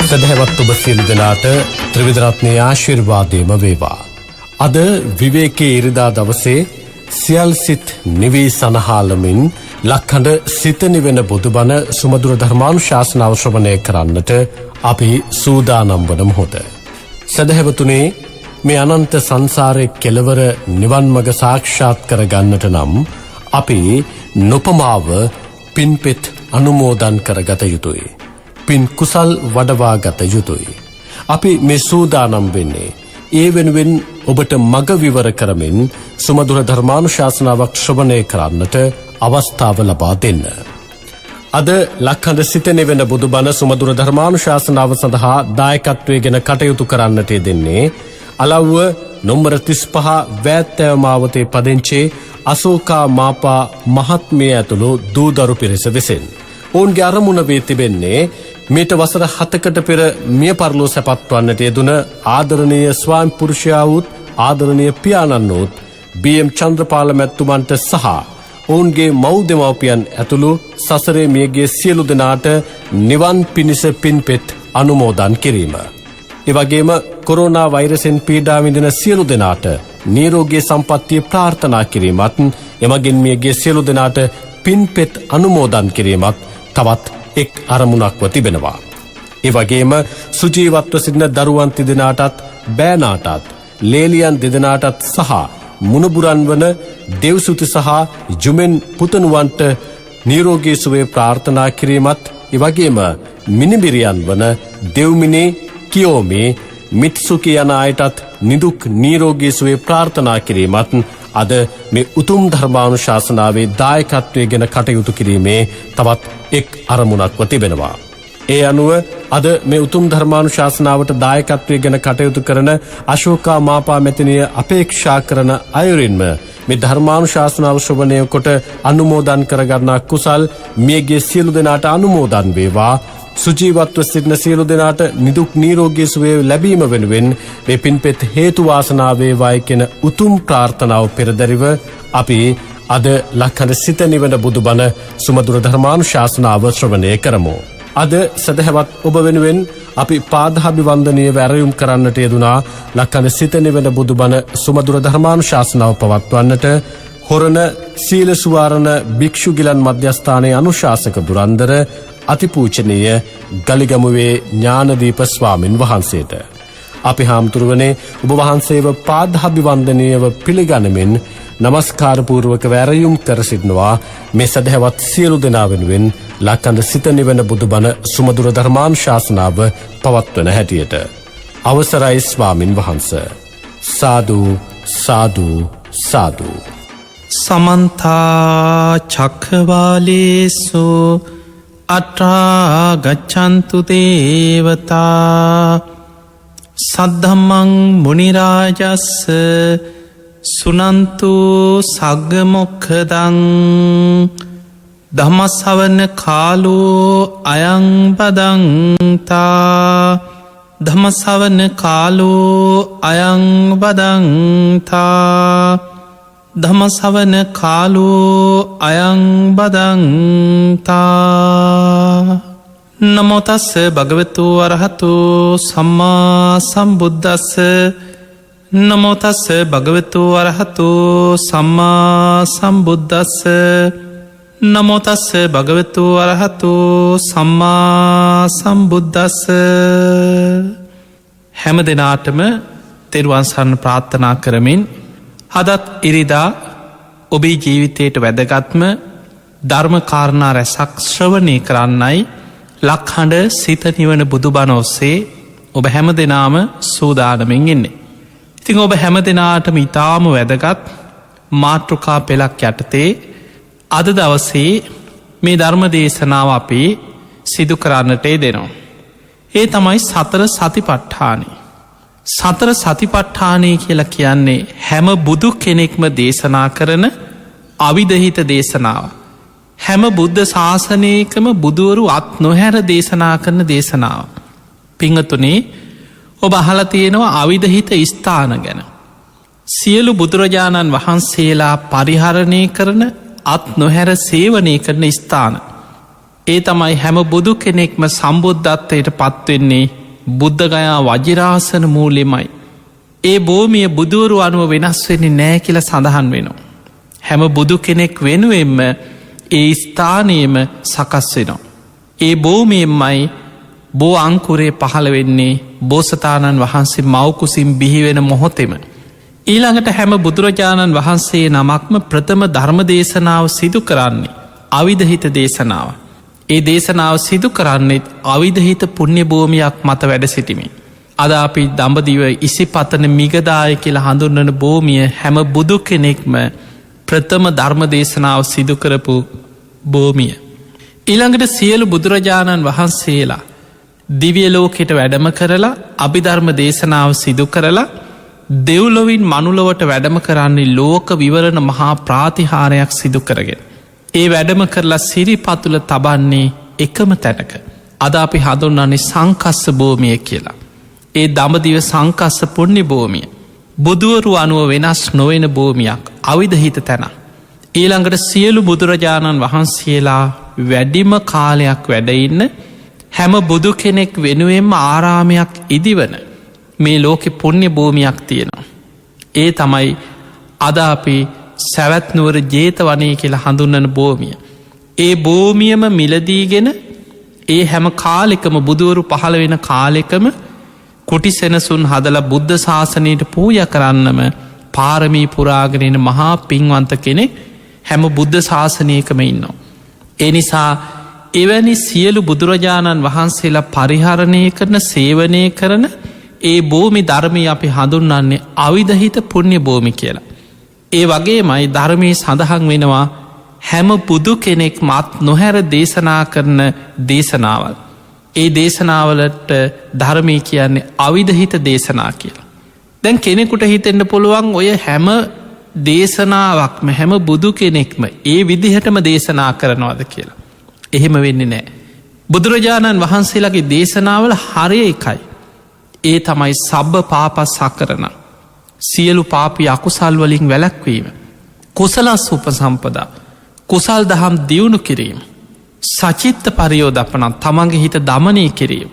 සදහැවත් ඔබ සියලු දෙනාට ත්‍රිවිධ රත්නයේ ආශිර්වාදයම වේවා. අද විවේකයේ ඉරිදා දවසේ සියල් සිත් නිවී සනහාලමින් ලක්හඬ සිත නිවෙන බුදුබණ සුමధుර ධර්මානුශාසනාව ශ්‍රවණය කරන්නට අපි සූදානම් වන මොහොත. සදහැවතුනේ මේ අනන්ත සංසාරයේ කෙලවර නිවන් මඟ සාක්ෂාත් කර ගන්නට නම් අපි නොපමාව පින්පෙත් අනුමෝදන් කරගත යුතුයි. පින් කුසල් වඩවා ගත යුතුයි. අපි මේ සූදානම් වෙන්නේ ඒ වෙනුවෙන් ඔබට මඟ විවර කරමින් සුමధుර ධර්මානුශාසනාවක් ශ්‍රවණය කරන්නට අවස්ථාව ලබා දෙන්න. අද ලක්හඬ සිත නිවෙන බුදුබණ සුමధుර ධර්මානුශාසනාව සඳහා දායකත්වයෙන් කටයුතු කරන්නට දෙන්නේ අලව්ව නොම්බර 35 වැත්තෑව මාවතේ පදිංචි අශෝකා මාපා මහත්මිය ඇතුළු දූදරු පිරිස විසින් ඔවුන්ගේ අරමුණ වේ තිබෙන්නේ මීට වසර 7කට පෙර මිය පරලෝ සැපත්වන්නට යෙදුන ආදරණීය ස්වාමි පුරුෂයා වූත් ආදරණීය පියාණන් වූත් බී.එම්. චන්ද්‍රපාල මැතිතුමන්ට සහ ඔවුන්ගේ මව් දෙමව්පියන් ඇතුළු සසරේ මියගේ සියලු දෙනාට නිවන් පිණිස පින්පෙත් අනුමෝදන් කිරීම. එවැගේම කොරෝනා වෛරසෙන් පීඩා විඳින සියලු දෙනාට නිරෝගී සම්පන්නිය ප්‍රාර්ථනා කිරීමත් එමගින් මියගේ සියලු දෙනාට පින්පෙත් අනුමෝදන් කිරීමත් තවත් එක් අරමුණක්ව තිබෙනවා. එවැගේම සුජීවත්ව සිටින දරුවන් තිදෙනාටත් බෑනාටත් ලේලියන් දෙදෙනාටත් සහ මුණුබුරන් වන දෙව්සුති සහ ජුමෙන් පුතණුවන්ට නිරෝගී සුවය ප්‍රාර්ථනා කිරීමත් එවැගේම මිනිබිරියන් වන දෙව්මිනේ කියෝමේ මිත්සුකි යන අයටත් නිදුක් නිරෝගී සුවය ප්‍රාර්ථනා කිරීමත් අද මේ උතුම් ධර්මානුශාසනාවේ දායකත්වයෙන් කටයුතු කිරීමේ තවත් එක් අරමුණක්ව තිබෙනවා. ඒ අනුව අද මේ උතුම් ධර්මානුශාසනාවට දායකත්වයෙන් කටයුතු කරන අශෝකා මාපා මැතිණිය අපේක්ෂා කරන අයුරින්ම මේ ධර්මානුශාසනාව ශ්‍රවණය කොට අනුමෝදන් කරගන්නා කුසල් මියගේ සියලු දෙනාට අනුමෝදන් වේවා. සුජීවත්ව සිටින සියලු දෙනාට නිදුක් නිරෝගී සුවය ලැබීම වෙනුවෙන් මේ පින්පෙත් හේතු වාසනා වේවායි කියන උතුම් ප්‍රාර්ථනාව පෙරදරිව අපි අද ලක්හඬ සිත නිවන බුදුබණ සුමధుර ධර්මානුශාසනාව ශ්‍රවණය කරමු. අද සදහැවත් ඔබ වෙනුවෙන් අපි පාදාභිවන්දනීය වැරයුම් කරන්නට යෙදුනා ලක්හඬ සිත නිවන බුදුබණ සුමధుර ධර්මානුශාසනාව පවත්වන්නට හොරණ සීල සුවාරණ භික්ෂු ගිලන් මධ්‍යස්ථානයේ අනුශාසක දුරන්දර අතිපූජනීය ගලිගමුවේ ඥානදීප ස්වාමින් වහන්සේට අපි හාමුදුරුවනේ ඔබ වහන්සේව පාදාභිවන්දනීයව පිළිගනිමින් නමස්කාර පූර්වක වැරයුම් කර සිටිනවා මේ සදහැවත් සියලු දෙනා වෙනුවෙන් ලක්හඬ සිත නිවන බුදුබණ සුමధుර ධර්මානුශාසනාව පවත්වන හැටියට අවසරයි ස්වාමින් වහන්සේ. සාදු සාදු සාදු. සමන්තා චක්ඛවාලේසු අත්‍රා ගච්ඡන්තු දේවතා සද්ධම්මං මුනි රාජස්ස සුනන්තු සග්ග මොක්ඛදං ධම්ම ශ්‍රවණ කාලෝ අයං බදන්තා ධම්ම ශ්‍රවණ කාලෝ අයං බදන්තා ධම්ම ශ්‍රවණ කාලෝ අයං බදන්තා. නමෝ තස්ස භගවතු අරහතු සම්මා සම්බුද්දස්ස නමෝ තස්ස භගවතු අරහතු සම්මා සම්බුද්දස්ස නමෝ තස්ස භගවතු අරහතු සම්මා සම්බුද්දස්ස. හැම දෙනාටම තෙරුවන් සරණ ප්‍රාර්ථනා කරමින් අදත් ඉරිදා ඔබේ ජීවිතයට වැදගත්ම ධර්මකාරණා රැසක් ශ්‍රවණය කරන්නයි ලක්හඬ සිත නිවන බුදුබණ ඔස්සේ ඔබ හැම දෙනාම සූදානමින් ඉන්නේ. ඉතිං ඔබ හැම දෙනාටම ඉතාම වැදගත් මාතෘකා පෙළක් යටතේ අද දවසේ මේ ධර්ම දේශනාව අපි සිදු කරන්නට දෙනවා. ඒ තමයි සතර සතිපට්ඨානය. සතර සතිපට්ඨානය කියලා කියන්නේ හැම බුදු කෙනෙක්ම දේශනා කරන අවිදහිත දේශනාව. හැම බුද්ධ ශාසනයකම බුදුවරු අත් නොහැර දේශනා කරන දේශනාව. පිංහතුනේ ඔබ අහල තියෙනවා අවිදහිත ස්ථාන ගැන. සියලු බුදුරජාණන් වහන්සේලා පරිහරණය කරන අත් නොහැර සේවනය කරන ස්ථාන. ඒ තමයි හැම බුදු කෙනෙක්ම සම්බුද්ධත්වයට පත්වෙන්නේ බුද්ධගයා වජිරාසන මූලෙමයි. ඒ භූමිය බුදුවරු අනුව වෙනස් වෙන්නේ නෑ කියලා සඳහන් වෙනවා. හැම බුදු කෙනෙක් වෙනුවෙන්ම ඒ ස්ථානයේම සකස් වෙනවා. ඒ භූමියෙන්මයි බෝ අංකුරේ පහළ වෙන්නේ බෝසතාණන් වහන්සේ මව්කුසින් බිහිවෙන මොහොතෙම. ඊළඟට හැම බුදුරජාණන් වහන්සේ නමක්ම ප්‍රථම ධර්ම දේශනාව සිදු කරන්නේ අවිධහිත දේශනාව. ඒ දේශනාව සිදු කරන්නෙත් අවිධහිත පුණ්‍ය භූමියක් මත වැඩ සිටිමින්. අද අපි දඹදිව ඉසිපතන මිගදාය කියලා හඳුන්වන භූමිය හැම බුදු කෙනෙක්ම ප්‍රථම ධර්ම දේශනාව සිදු කරපු භූමිය. ඊළඟට සියලු බුදුරජාණන් වහන්සේලා දිවිය ලෝකෙට වැඩම කරලා අභිධර්ම දේශනාව සිදු කරලා දෙව්ලොවින් මනුලොවට වැඩම කරන්නේ ලෝක විවරණ මහා ප්‍රාතිහාරයක් සිදු කරගෙන. ඒ වැඩම කරලා සිරිපතුල තබන්නේ එකම තැනක. අද අපි හඳුන්වන්නේ සංකස්ස භූමිය කියලා. ඒ දඹදිව සංකස්ස පුණ්‍ය භූමිය. බුදුවරු අනුව වෙනස් නොවෙන භූමියක් අවිධහිත තැන. ඊළඟට සියලු බුදුරජාණන් වහන්සේලා වැඩිම කාලයක් වැඩඉන්න හැම බුදු කෙනෙක් වෙනුවෙන්ම ආරාමයක් ඉදිවන මේ ලෝකෙ පුණ්‍ය භූමියක් තියෙනවා. ඒ තමයි අද අපි සැවැත්නුවර ජේත වනය කියලා හඳුන්නන භූමිය. ඒ භූමියම මිලදීගෙන ඒ හැම කාලෙකම බුදුවරු පහළ වෙන කාලෙකම කුටි සෙනසුන් හදල බුද්ධ ශාසනයට පූජ කරන්නම පාරමී පුරාගෙනෙන මහා පින්වන්ත කෙනෙක් හැම බුද්ධ ශාසනයකම ඉන්නවා. ඒ නිසා එවැනි සියලු බුදුරජාණන් වහන්සේලා පරිහරණය කරන සේවනය කරන ඒ භූමි ධර්මී අපි හඳුන්වන්නේ අවිධහිත පුණ්‍ය භූමි කියලා. ඒ වගේ මයි ධර්මී සඳහන් වෙනවා හැම බුදු කෙනෙක් මත් නොහැර දේශනා කරන දේශනාවල්. ඒ දේශනාවලට ධර්මී කියන්නේ අවිධහිත දේශනා කියලා. දැන් කෙනෙකුට හිතෙන්න්න පුළුවන් ඔය හැම දේශනාවක්ම හැම බුදු කෙනෙක්ම ඒ විදිහටම දේශනා කරනවාද කියලා. එහෙම වෙන්නේ නෑ. බුදුරජාණන් වහන්සේලාගේ දේශනාවල හරය එකයි. ඒ තමයි සබ්බ පාපස් සකරන. සියලු පාපි අකුසල් වලින් වැළැක්වීම. කුසලස් උපසම්පදා. කුසල් දහම් දියුණු කිරීම. සචිත්ත පරියෝදපනත් තමන්ගේ හිත දමනය කිරීම.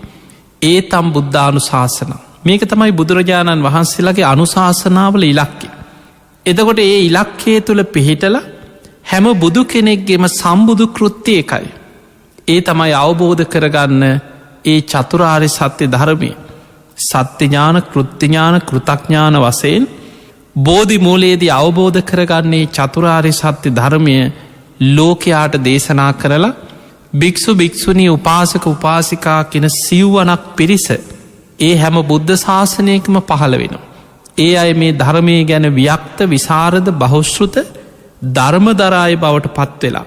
ඒ තම් බුද්ධානු ශාසන. මේක තමයි බුදුරජාණන් වහන්සේලාගේ අනුශාසනාවල ඉලක්කි. එදකොට ඒ ඉලක්කේ තුළ පිහිටල හැම බුදු කෙනෙක්ගේම සම්බුදු කෘත්තිය එකයි. ඒ තමයි අවබෝධ කරගන්න ඒ චතුරාරි සත්‍ය ධර්මය. සත්‍යඥාන කෘත්තිඥාන කෘතඥාන වසයෙන් බෝධි මූලයේදී අවබෝධ කරගන්නේ චතුරාරි සත්‍ය ධර්මය ලෝකයාට දේශනා කරලා භික්‍ෂු භික්‍ෂුණී උපාසක උපාසිකා කෙන සිව්වනක් පිරිස ඒ හැම බුද්ධ ශාසනයකම පහළ වෙනවා. ඒ අය මේ ධර්මය ගැන ව්‍යක්ත විසරද බහුශ්ෘත ධර්මදරාය බවට පත්වෙලා.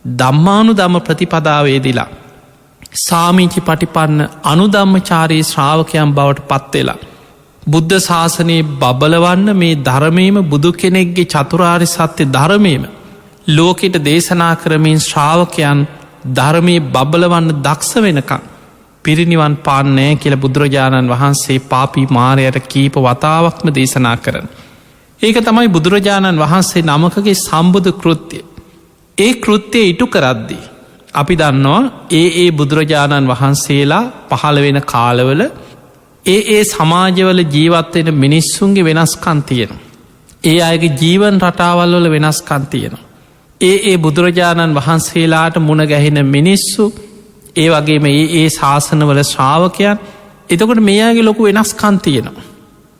දම්මානු දම්ම ප්‍රතිපදාවේදිලා. සාමීචි පටිපන්න අනුදම්මචාරී ශ්‍රාවකයන් බවට පත්වෙලා. බුද්ධ ශාසනයේ බබලවන්න මේ ධර්මයම බුදු කෙනෙක්ගේ චතුරාරි සත්‍ය ධර්මයම ලෝකෙට දේශනා කරමින් ශ්‍රාවකයන් ධර්මය බබලවන්න දක්ෂ වෙනකං පිරිනිවන් පාන්නෑ කියල බුදුරජාණන් වහන්සේ පාපී මාරයට කීප වතාවක්ම දේශනා කරන. ඒක තමයි බුදුරජාණන් වහන්සේ නමකගේ සම්බුදු කෘත්තිය. ඒ කෘත්‍යය ඉටු කරද්දී. අපි දන්නවා ඒ බුදුරජාණන් වහන්සේලා පහළ වෙන කාලවල ඒ සමාජවල ජීවත්වෙන මිනිස්සුන්ගේ වෙනස්කන් තියෙන. ඒ අයගේ ජීවන් රටාවල් වල වෙනස්කන් තියෙන. ඒ බුදුරජාණන් වහන්සේලාට මුණ ගැහෙන මිනිස්සු ඒ වගේම ඒ ශාසනවල ශ්‍රාවකයන් එතකොට මේයාගේ ලොකු වෙනස්කන් තියෙනවා.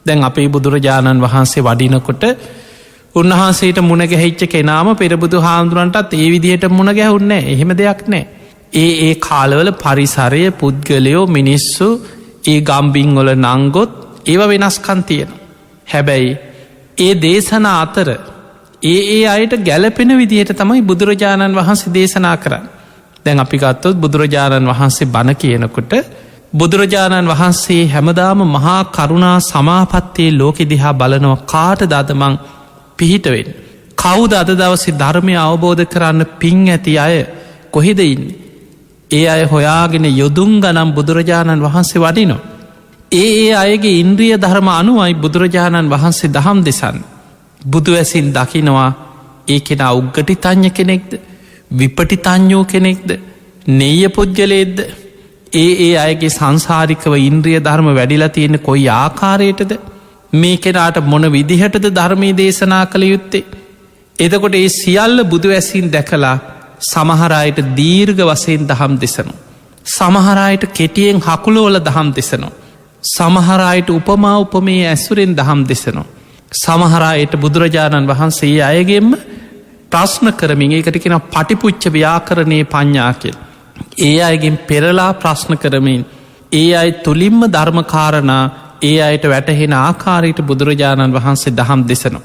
දැන් අපේ බුදුරජාණන් වහන්සේ වඩිනකොට උන්වහන්සේට මුණ ගැහිච්ච කෙනාම පෙරබුදු හාමුදුරන්ටත් ඒ විදිහට මුණ ගැහුන්නේ එහෙම දෙයක් නෑ. ඒ කාලවල පරිසරය පුද්ගලයෝ මිනිස්සු ඒ ගම්බිංවල නංගොත් ඒව වෙනස්කන් තියෙන. හැබැයි ඒ දේශන අතර ඒ අයට ගැලපෙන විදිහට තමයි බුදුරජාණන් වහන්සේ දේශනා කරන්න. දැන් අපි ගත්තොත් බුදුරජාණන් වහන්සේ බණ කියනකොට බුදුරජාණන් වහන්සේ හැමදාම මහා කරුණා සමාපත්තයේ ලෝකෙ දිහා බලනව කාට දදමං පිහිටවෙන්. කවුද අද දවසේ ධර්මය අවබෝධ කරන්න පින් ඇති අය කොහෙදඉන්න. ඒ අය හොයාගෙන යොදුන් ගනම් බුදුරජාණන් වහන්සේ වඩිනො. ඒ අයගේ ඉන්ද්‍රිය ධර්ම අනුවයි බුදුරජාණන් වහන්සේ දහම් දෙසන්න. බුදු ඇසින් දකිනවා ඒ කෙනා උග්ගටි තඥ කෙනෙක්ද විපටි තඥෝ කෙනෙක්ද නෙය පුද්ගලේද්ද ඒ අයගේ සංසාරිකව ඉන්ද්‍රිය ධර්ම වැඩිලා තියෙන කොයි ආකාරයටද මේ කෙනාට මොන විදිහටද ධර්මයේ දේශනා කළ යුත්තේ. එතකොට ඒ සියල්ල බුදු ඇසින් දැකලා සමහරයට දීර්ඝ වශයෙන් දහම් දෙසනු. සමහරයට කෙටියෙන් හකුලෝල දහම් දෙසනු. සමහරයට උපමා උපමේ ඇසුරෙන් දහම් දෙසනු. සමහරයට බුදුරජාණන් වහන්සේ අයගෙන්ම ප්‍රශ්න කරමින් ඒකට කෙන පටිපුච්ච ව්‍යාකරණය පඤ්ඥා කියල. ඒ අයගෙන් පෙරලා ප්‍රශ්න කරමින් ඒ අයි තුළින්ම ධර්මකාරණා ඒ අයට වැටහෙන ආකාරයට බුදුරජාණන් වහන්සේ දහම් දෙසනු.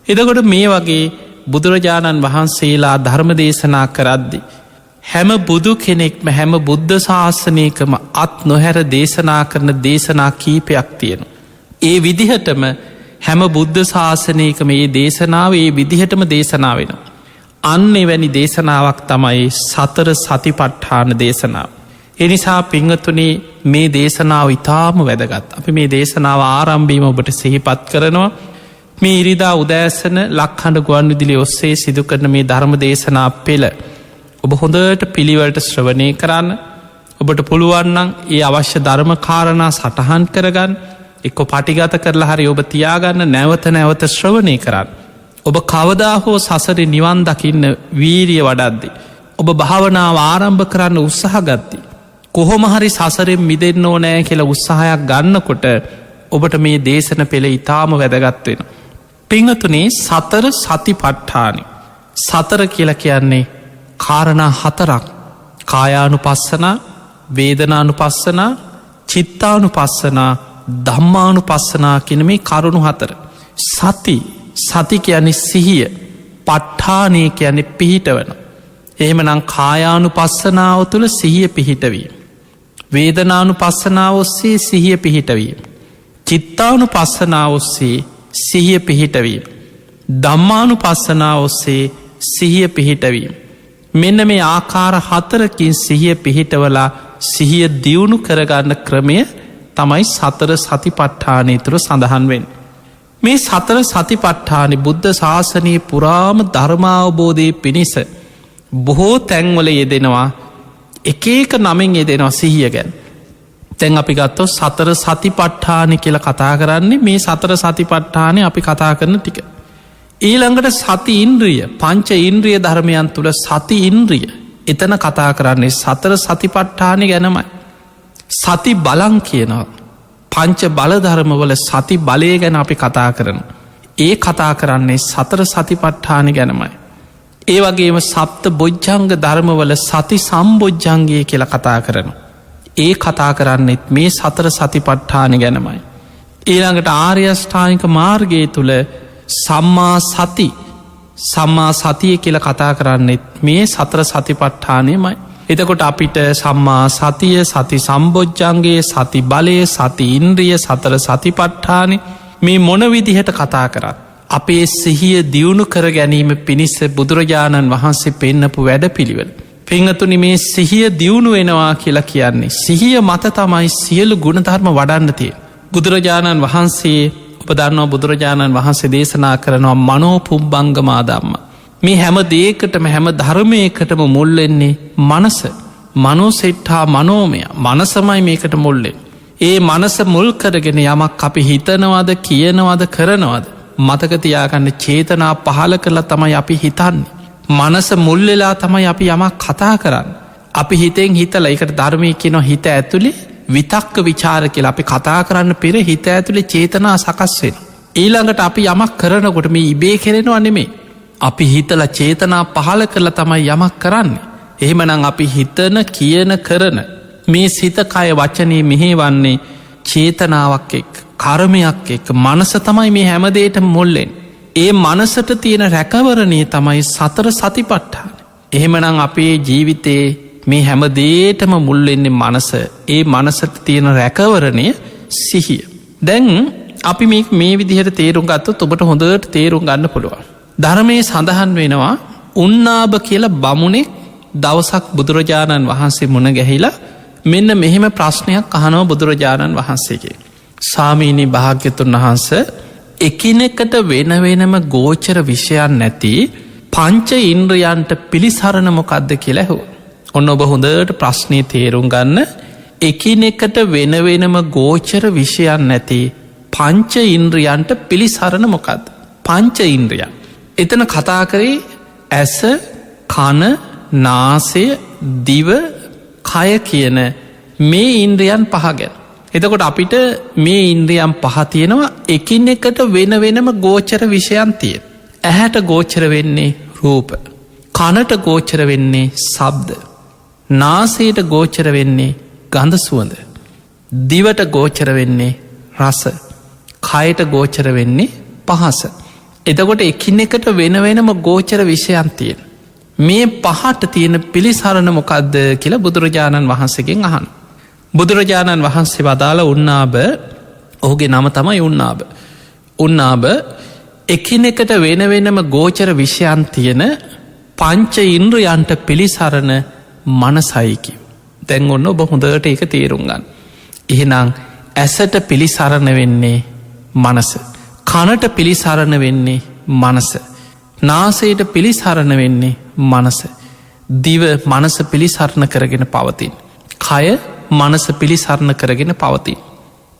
එදකොට මේ වගේ බුදුරජාණන් වහන්සේලා ධර්ම දේශනා කරද්දි. හැම බුදු කෙනෙක්ම හැම බුද්ධ ශාසනයකම අත් නොහැර දේශනා කරන දේශනා කීපයක් තියෙන. ඒ විදිහටම හැම බුද්ධ ශාසනයක මේ දේශනාව ඒ විදිහටම දේශනා වෙන. අන්න එවැනි දේශනාවක් තමයි සතර සතිපට්ඨාන දේශනාව. එනිසා පිංහතුනේ මේ දේශනාව ඉතාම වැදගත්. අපි මේ දේශනාව ආරම්භීම ඔබට සිහිපත් කරනවා. මේ ඉරිදා උදෑසන ලක්හඬ ගුවන් විදිලි ඔස්සේ සිදු කරන මේ ධර්ම දේශනා පෙළ ඔබ හොඳට පිළිවලට ශ්‍රවණය කරන්න. ඔබට පුළුවන්නන් ඒ අවශ්‍ය ධර්ම කාරණා සටහන් කරගන්න එක්කො පටිගත කරලා හරි ඔබ තියාගන්න නැවත නැවත ශ්‍රවණය කරන්න. ඔබ කවදා හෝ සසර නිවන් දකින්න වීරිය වඩද්දි. ඔබ භාවනාව ආරම්භ කරන්න උත්සාහගත්ති. කොහොමහරි සසරෙන් මිදෙන්න ඕනෑ කියලා උත්සාහයක් ගන්නකොට ඔබට මේ දේශන පෙළ ඉතාම වැදගත්වෙන. පිංහතුනේ සතර සතිපට්ඨානි. සතර කියල කියන්නේ කාරණා හතරක්. කායානු පස්සනා වේදනානු පස්සනා චිත්තානු පස්සනා ධම්මානු පස්සනා කියන මේ කරුණු හතර. සති කියන්නේ සිහිය පට්ඨානය කියන්නේ පිහිටවන. එහෙමනම් කායානු පස්සනාව තුළ සිහිය පිහිටවීම. වේදනානු පස්සනාව ඔස්සේ සිහිය පිහිටවීම. චිත්තානු පස්සනාව ඔස්සේ සිහිය පිහිටවීම. ධම්මානු පස්සනාව ඔස්සේ සිහිය පිහිටවීම. මෙන්න මේ ආකාර හතරකින් සිහිය පිහිටවලා සිහිය දියුණු කරගන්න ක්‍රමය තමයි සතර සතිපට්ඨානය තුළ සඳහන් වෙන්. මේ සතර සතිපට්ඨානි බුද්ධ ශාසනයේ පුරාම ධර්මාවබෝධය පිණිස බොහෝ තැන්වල යෙදෙනවා. එක නමින් යෙදෙනවා සිහිය ගැන. තැන් අපි ගත්තෝ සතර සතිපට්ඨානි කියල කතා කරන්නේ මේ සතර සතිපට්ඨානය අපි කතා කරන ටික. ඊළඟට සති ඉන්ද්‍රිය පංච ඉන්ද්‍රිය ධර්මයන් තුළ සති ඉන්ද්‍රිය එතන කතා කරන්නේ සතර සතිපට්ඨානය ගැනමයි. සති බලං කියනවා. පංච බලධර්මවල සති බලය ගැන අපි කතා කරන. ඒ කතා කරන්නේ සතර සතිපට්ඨානය ගැනමයි. ඒ වගේම සප්ත බොජ්ජංග ධර්මවල සති සම්බොජ්ජංගය කියල කතා කරන. ඒ කතා කරන්නෙත් මේ සතර සතිපට්ඨානය ගැනමයි. ඊළඟට ආර්යෂ්ඨානික මාර්ගය තුළ සම්මා සතිය කියල කතා කරන්නෙත් මේ සතර සතිපට්ඨානයමයි. එතකොට අපිට සම්මා සතිය සති සම්බොජ්ජන්ගේ සති බලය සති ඉන්ද්‍රිය සතර සතිපට්ඨානය මේ මොන විදිහට කතා කරත්. අපේ සිහිය දියුණු කර ගැනීම පිණිස බුදුරජාණන් වහන්සේ පෙන්නපු වැඩ පිළිවෙල. පිංහතුනි මේ සිහිය දියුණු වෙනවා කියලා කියන්නේ. සිහිය මත තමයි සියලු ගුණධර්ම වඩන්නතිය. බුදුරජාණන් වහන්සේ උපදන්නවා බුදුරජාණන් වහන්සේ දේශනා කරනවා මනෝ පුම්බංගමාදම්ම. මේ හැම දේකටම හැම ධර්මයකටම මුල්ලෙන්නේ මනස. මනෝ සෙට්හා මනෝමය මනසමයි මේකට මුල්ලෙන්. ඒ මනස මුල් කරගෙන යමක් අපි හිතනවාද කියනවාද කරනවාද. මතකතියාගන්න චේතනා පහල කරලා තමයි අපි හිතන්නේ. මනස මුල්ලෙලා තමයි අපි යමක් කතා කරන්න. අපි හිතෙන් හිතල එකට ධර්මය කියනවා හිත ඇතුළේ විතක්ක විචාර කියලා අපි කතා කරන්න පෙර හිත ඇතුළේ චේතනා සකස් වෙන. ඊළඟට අපි යමක් කරනකොට මේ ඉබේ කෙරෙනවා නෙමේ. අපි හිතල චේතනා පහල කරලා තමයි යමක් කරන්න. එහෙමනම් අපි හිතන කියන කරන මේ සිතකය වචනය මෙහෙවන්නේ චේතනාවක් එක් කර්මයක් එක් මනස තමයි මේ හැමදේට මුල්ලෙන්. ඒ මනසට තියෙන රැකවරණය තමයි සතර සතිපට්ඨාන. එහෙමනම් අපේ ජීවිතේ මේ හැමදේටම මුල්වෙන්නේ මනස. ඒ මනසට තියෙන රැකවරණය සිහිය. දැන් අපි මේ විදිහට තේරුම් ගත්තොත් ඔබට හොඳට තේරුම් ගන්න පුළුවන්. ධර්මය සඳහන් වෙනවා උන්නාභ කියල බමුණෙක් දවසක් බුදුරජාණන් වහන්සේ මුණ ගැහිලා මෙන්න මෙහෙම ප්‍රශ්නයක් අහනව බුදුරජාණන් වහන්සේගේ. සාමීනී භාග්‍යතුන් වහන්ස එකිනෙකට වෙන වෙනම ගෝචර විෂයන් නැති පංච ඉන්ද්‍රයන්ට පිළිසරණ මොකක්ද කියලා හෝ. ඔන්න ඔබ හොඳට ප්‍රශ්නය තේරුම් ගන්න එකිනෙකට වෙන වෙනම ගෝචර විෂයන් නැති පංච ඉන්ද්‍රියන්ට පිළිසරණ මොකක්ද? පංච ඉන්ද්‍රියන්. එතන කතා කරේ ඇස, කන, නාසය, දිව, කය කියන මේ ඉන්ද්‍රියන් පහ ගැන. එතකොට අපිට මේ ඉන්ද්‍රියන් පහ තියෙනවා එකින් එකට වෙන වෙනම ගෝචර විෂයන් තියෙන. ඇහැට ගෝචර වෙන්නේ රූප, කනට ගෝචර වෙන්නේ ශබ්ද, නාසයට ගෝචර වෙන්නේ ගඳ සුවඳ, දිවට ගෝචර වෙන්නේ රස, කයට ගෝචර වෙන්නේ පහස. එතකොට එකින් එකට වෙන වෙනම ගෝචර විෂයන් තියෙන. මේ පහට තියෙන පිළිසරණ මොකක්ද කියලා බුදුරජාණන් වහන්සේගෙන් අහන. බුදුරජාණන් වහන්සේ වදාළ උන්නාභ, ඔහුගේ නම තමයි උන්නාභ. උන්නාභ එකිනෙකට වෙන වෙනම ගෝචර විෂයන් තියෙන පංච ඉන්ද්‍රියන්ට පිළිසරණ මනසයිකි. දැන් ඔන්න ඔබ හොඳට ඒක තේරුම් ගන්න. එහෙනම් ඇසට පිළිසරණ වෙන්නේ මනස, කනට පිළිසරණ වෙන්නේ මනස, නාසයට පිළිසරණ වෙන්නේ මනස, දිව මනස පිළිසරණ කරගෙන පවතින්, කය මනස පිළිසරණ කරගෙන පවතින්.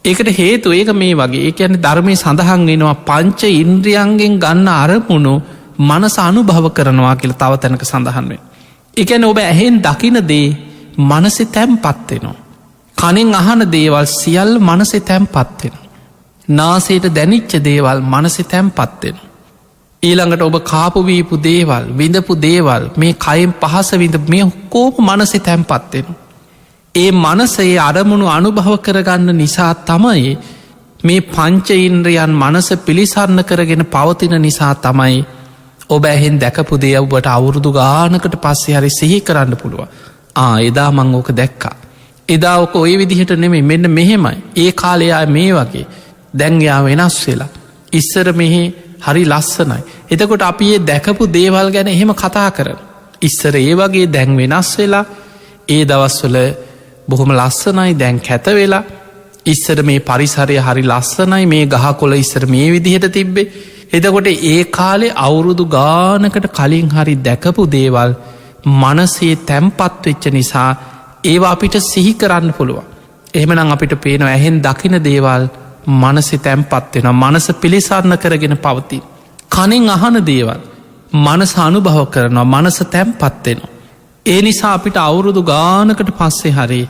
ඒකට හේතු ඒක මේ වගේ. ඒ කියන්නේ ධර්මයේ සඳහන් වෙනවා පංච ඉන්ද්‍රියයන්ගෙන් ගන්න අරමුණු මනස අනුභව කරනවා කියලා තව තැනක සඳහන් වෙනවා. ඒ කියන්නේ ඔබ ඇහෙන් දකින දේ මනසේ තැම්පත් වෙනවා. කනෙන් අහන දේවල් සියල්ල මනසේ තැම්පත් වෙනවා. නාසයට දැනිච්ච දේවල් මනසේ තැම්පත් වෙනවා. ඊළඟට ඔබ කාපු වීපු දේවල්, විඳපු දේවල්, මේ කයෙන් පහස විඳ මේ ඔක්කොම මනසේ තැම්පත් වෙනවා. ඒ මනසේ අරමුණු අනුභව කරගන්න නිසා තමයි මේ පංච ඉන්ද්‍රියන් මනස පිළිසරණ කරගෙන පවතින නිසා තමයි ඔබ ඇහෙන් දැකපු දේ ඔබට අවුරුදු ගානකට පස්සේ හරි සිහි කරන්න පුළුවන්. එදා මං ඕක දැක්කා. එදා ඕක ඔය විදිහට නෙමෙයි, මෙන්න මෙහෙමයි. ඒ කාලේ මේ වගේ. දැන් යා වෙනස් වෙලා. ඉස්සර මෙහි හරි ලස්සනයි. එතකොට අපි ඒ දැකපු දේවල් ගැන එහෙම කතා කරන. ඉස්සර ඒ වගේ දැන් වෙනස් වෙලා. ඒ දවස්වල බොහොම ලස්සනයි, දැන් කැත වෙලා. ඉස්සර මේ පරිසරය හරි ලස්සනයි, මේ ගහකොළ ඉස්සර මේ විදිහට තිබ්බේ. එතකොට ඒ කාලේ අවුරුදු ගානකට කලින් හරි දැකපු දේවල් මනසේ තැම්පත් වෙච්ච නිසා ඒවා අපිට සිහි කරන්න පුළුවන්. එහෙමනම් අපිට පේනවා ඇහෙන් දකින දේවල් මනසේ තැම්පත් වෙනවා, මනස පිළිසරණ කරගෙන පවතින. කනෙන් අහන දේවල් මනස අනුභව කරනවා, මනස තැම්පත් වෙනවා. ඒ නිසා අපිට අවුරුදු ගානකට පස්සේ හරි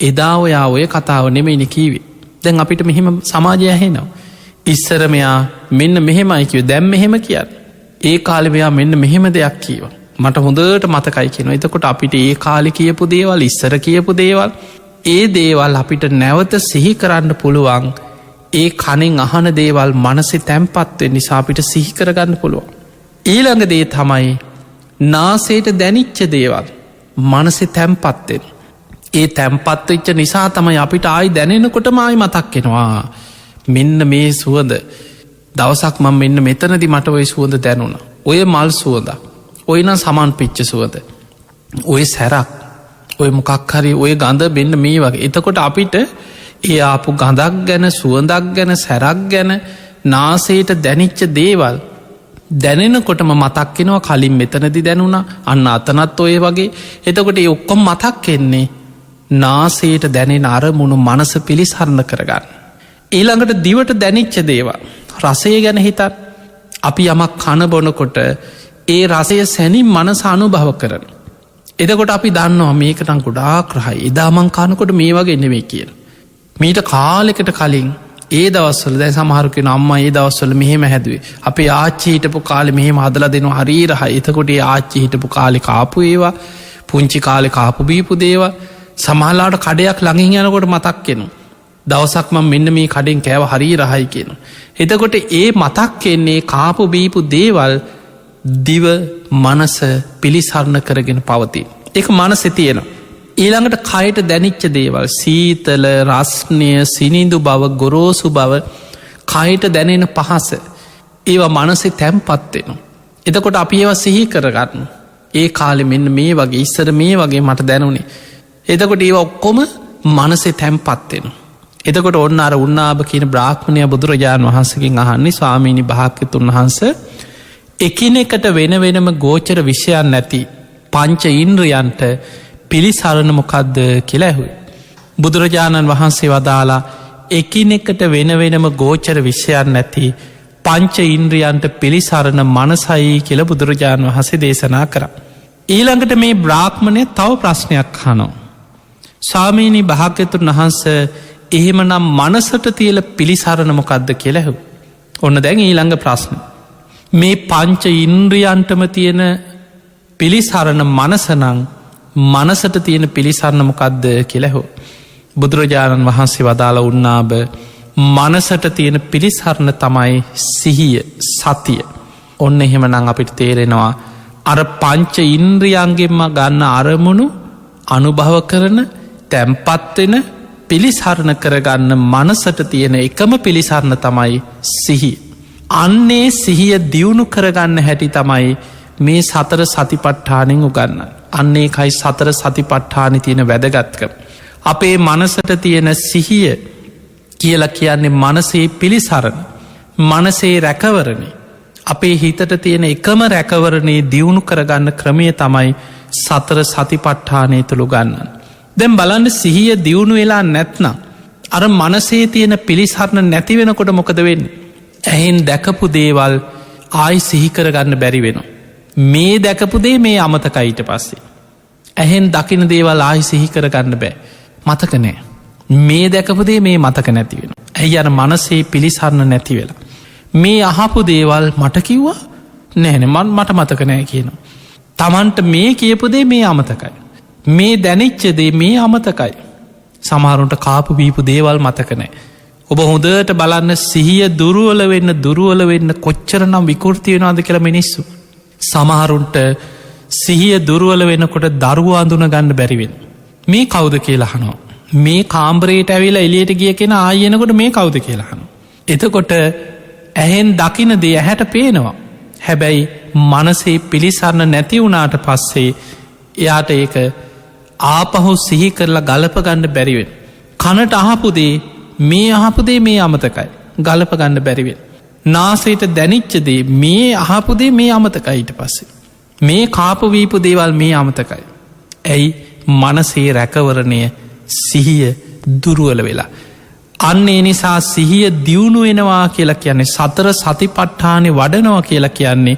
එදා ඔයා ඔය කතාව නෙමෙයිනේ කීවේ. දැන් අපිට මෙහෙම සමාජය ඇහෙනවා. ඉස්සර මෙයා මෙන්න මෙහෙමයි කිව්වේ, දැන් මෙහෙම කියන්නේ. ඒ කාලේ මෙයා මෙන්න මෙහෙම දෙයක් කිව්වා. මට හොඳට මතකයි කියනවා. එතකොට අපිට ඒ කාලේ කියපු දේවල්, ඉස්සර කියපු දේවල්, ඒ දේවල් අපිට නැවත සිහි කරන්න පුළුවන්. ඒ කනෙන් අහන දේවල් මනසේ තැම්පත් වෙන නිසා අපිට සිහි කරගන්න පුළුවන්. ඊළඟ දේ තමයි නාසයට දැනිච්ච දේවල් මනසේ තැම්පත් වෙන. ඒ තැම්පත් වෙච්ච නිසා තමයි අපිට ආයි දැනෙනකොටම ආයි මතක් වෙනවා. මෙන්න මේ සුවඳ දවසක් මම මෙන්න මෙතනදි මට ওই සුවඳ දැනුණා. ඔය මල් සුවඳ, ඔය නම් සමන් පිච්ච සුවඳ, ඔය සැරක්, ඔය මොකක් හරි ඔය ගඳ මෙන්න මේ වගේ. එතකොට අපිට ඒ ආපු ගඳක් ගැන, සුවඳක් ගැන, සැරක් ගැන, නාසයට දැනිච්ච දේවල් දැනෙනකොටම මතක් වෙනවා කලින් මෙතනදි දැනුණා, අන්න අතනත් ඔය වගේ. එතකොට ඒ ඔක්කොම මතක් වෙන්නේ නාසයට දැනෙන අරමුණු මනස පිළිසරණ කරගන්න. ඊළඟට දිවට දැනිච්ච දේවල්, රසය ගැන හිතත්. අපි යමක් කන බොනකොට ඒ රසය සැනින් මනස අනුභව කරන. එතකොට අපි දන්නවා මේක නම් ගොඩාක් රහයි, එදා මං කනකොට මේ වගේ නෙවෙයි කියලා. මීට කාලෙකට කලින් ඒ දවස්වල දැන් සමහරු කියන අම්මා ඒ දවස්වල මෙහෙම හැදුවේ, අපේ ආච්චි හිටපු කාලේ මෙහෙම හදලා දෙනවා, හරි රහයි. එතකොට ඒ ආච්චි හිටපු කාලේ කාපු ඒවා, පුංචි කාලේ කාපු බීපු දේවල් සමහරලාට කඩයක් ළඟින් යනකොට මතක් වෙනවා. දවසක් මම මෙන්න මේ කඩෙන් කෑව, හරි රහයි කියනවා. එතකොට ඒ මතක් වෙන්නේ කාපු බීපු දේවල් දිව මනස පිළිසරණ කරගෙන පවතින. ඒක මනසේ තියෙනවා. ඊළඟට කයට දැනිච්ච දේවල්, සීතල, රස්නය, සිනිඳු බව, ගොරෝසු බව, කයට දැනෙන පහස, ඒවා මනසේ තැම්පත් වෙනවා. එතකොට අපි ඒවා සිහි කරගන්න. ඒ කාලේ මෙන්න මේ වගේ, ඉස්සර මේ වගේ මට දැනුනේ. එතකොට ඒවා ඔක්කොම මනසේ තැම්පත් වෙනවා. එතකොට ඔන්න අර උන්නාභ කියන බ්‍රාහ්මණයා බුදුරජාණන් වහන්සේගෙන් අහන්නේ, ස්වාමීනි භාග්‍යවතුන් වහන්සේ, එකිනෙකට වෙන වෙනම ගෝචර විෂයන් නැති පංච ඉන්ද්‍රියන්ට පිළිසරණ මොකක්ද කියලා ඇහුවේ. බුදුරජාණන් වහන්සේ වදාලා එකිනෙකට වෙන වෙනම ගෝචර විෂයන් නැති පංච ඉන්ද්‍රියන්ට පිළිසරණ මනසයි කියල බුදුරජාණන් වහසේ දේශනා කර. ඊළඟට මේ බ්‍රාහ්මණය තව ප්‍රශ්නයක් හනෝ. ස්වාමීණී භාග්‍යතුන් වහන්ස එහෙමනම් මනසට තියල පිළිසරණ මොකක්ද කියලැහු. ඔන්න දැන් ඊළඟ ප්‍රශ්න. මේ පංච ඉන්ද්‍රියන්ටම තියෙන පිළිසරණ මනසනං මනසට තියෙන පිළිසරණ මොකක්ද කියලැහු. බුදුරජාණන් වහන්සේ වදාළ උන්නාබ මනසට තියෙන පිළිසරණ තමයි සිහිය සතිය. ඔන්න එහෙමනං අපිට තේරෙනවා අර පංච ඉන්ද්‍රියන්ගෙන්ම ගන්න අරමුණු අනුභව කරන තැම්පත්වෙන පිළිසරණ කරගන්න මනසට තියෙන එකම පිළිසරණ තමයි සිහි. අන්නේ සිහිය දියුණු කරගන්න හැටි තමයි මේ සතර සතිපට්ඨානෙන් උගන්න. අන්නේ කයි සතර සතිපට්ඨානි තියෙන වැදගත්කම. අපේ මනසට තියෙන සිහිය කියලා කියන්නේ මනසේ පිළිසරණ මනසේ රැකවරණය. අපේ හිතට තියෙන එකම රැකවරණේ දියුණු කරගන්න ක්‍රමය තමයි සතර සතිපට්ඨානය තුළු ගන්නන්. දැම් බලන්න සිහිය දියුණු වෙලා නැත්නම්. අර මනසේ තියෙන පිළිසරණ නැති වෙනකොට මොකද වෙන්න. ඇහෙන් දැකපු දේවල් ආයි සිහිකරගන්න බැරි වෙන. මේ දැකපුදේ මේ අමතකයිට පස්සේ. ඇහෙන් දකින දේවල් ආයි සිහිකරගන්න බෑ. මතක නෑ. මේ දැකපුදේ මේ මතක නැති වෙන. ඇයි අර මනසේ පිළිසරණ නැති වෙලා. මේ අහපු දේවල් මට කිව්වා නැහැන මට මතක නෑ කියනවා. තමන්ට මේ කියපුදේ මේ අමතකයි. මේ දැනිච්චදේ මේ අමතකයි. සමහරුන්ට කාපු බීපු දේවල් මතකනෑ. ඔබ හොඳට බලන්න සිහිය දුරුවල වෙන්න කොච්චරනම් විකෘති වෙනවාද කියලා මිනිස්සු. සමහරුන්ට සිහිය දුරුවල වෙනකොට දරුවා අඳුන ගන්න බැරිවෙන. මේ කවුද කියලාහනවා. මේ කාම්බරයට ඇවිලා එලියට ගිය කෙන ආයනකොට මේ කවුද කියලාහනවා. එතකොට ඇහෙන් දකින දේ ඇහැට පේනවා. හැබැයි මනසේ පිළිසරණ නැති වුණාට පස්සේ එයාට ඒක ආපහු සිහි කරලා ගලප ගන්න බැරිවෙන්. කනට අහපුදේ මේ අහපුදේ මේ අමතකයි ගලප ගන්න බැරිවෙන්. නාසයට දැනිච්චදේ මේ අහපුදේ මේ අමතකයිට පස්සේ. මේ කාපවීපු දේවල් මේ අමතකයි. ඇයි මනසේ රැකවරණය සිහිය දුරුවල වෙලා. අන්නේ නිසා සිහිය දියුණු වෙනවා කියලා කියන්නේ සතර සතිපට්ඨානෙ වඩනවා කියලා කියන්නේ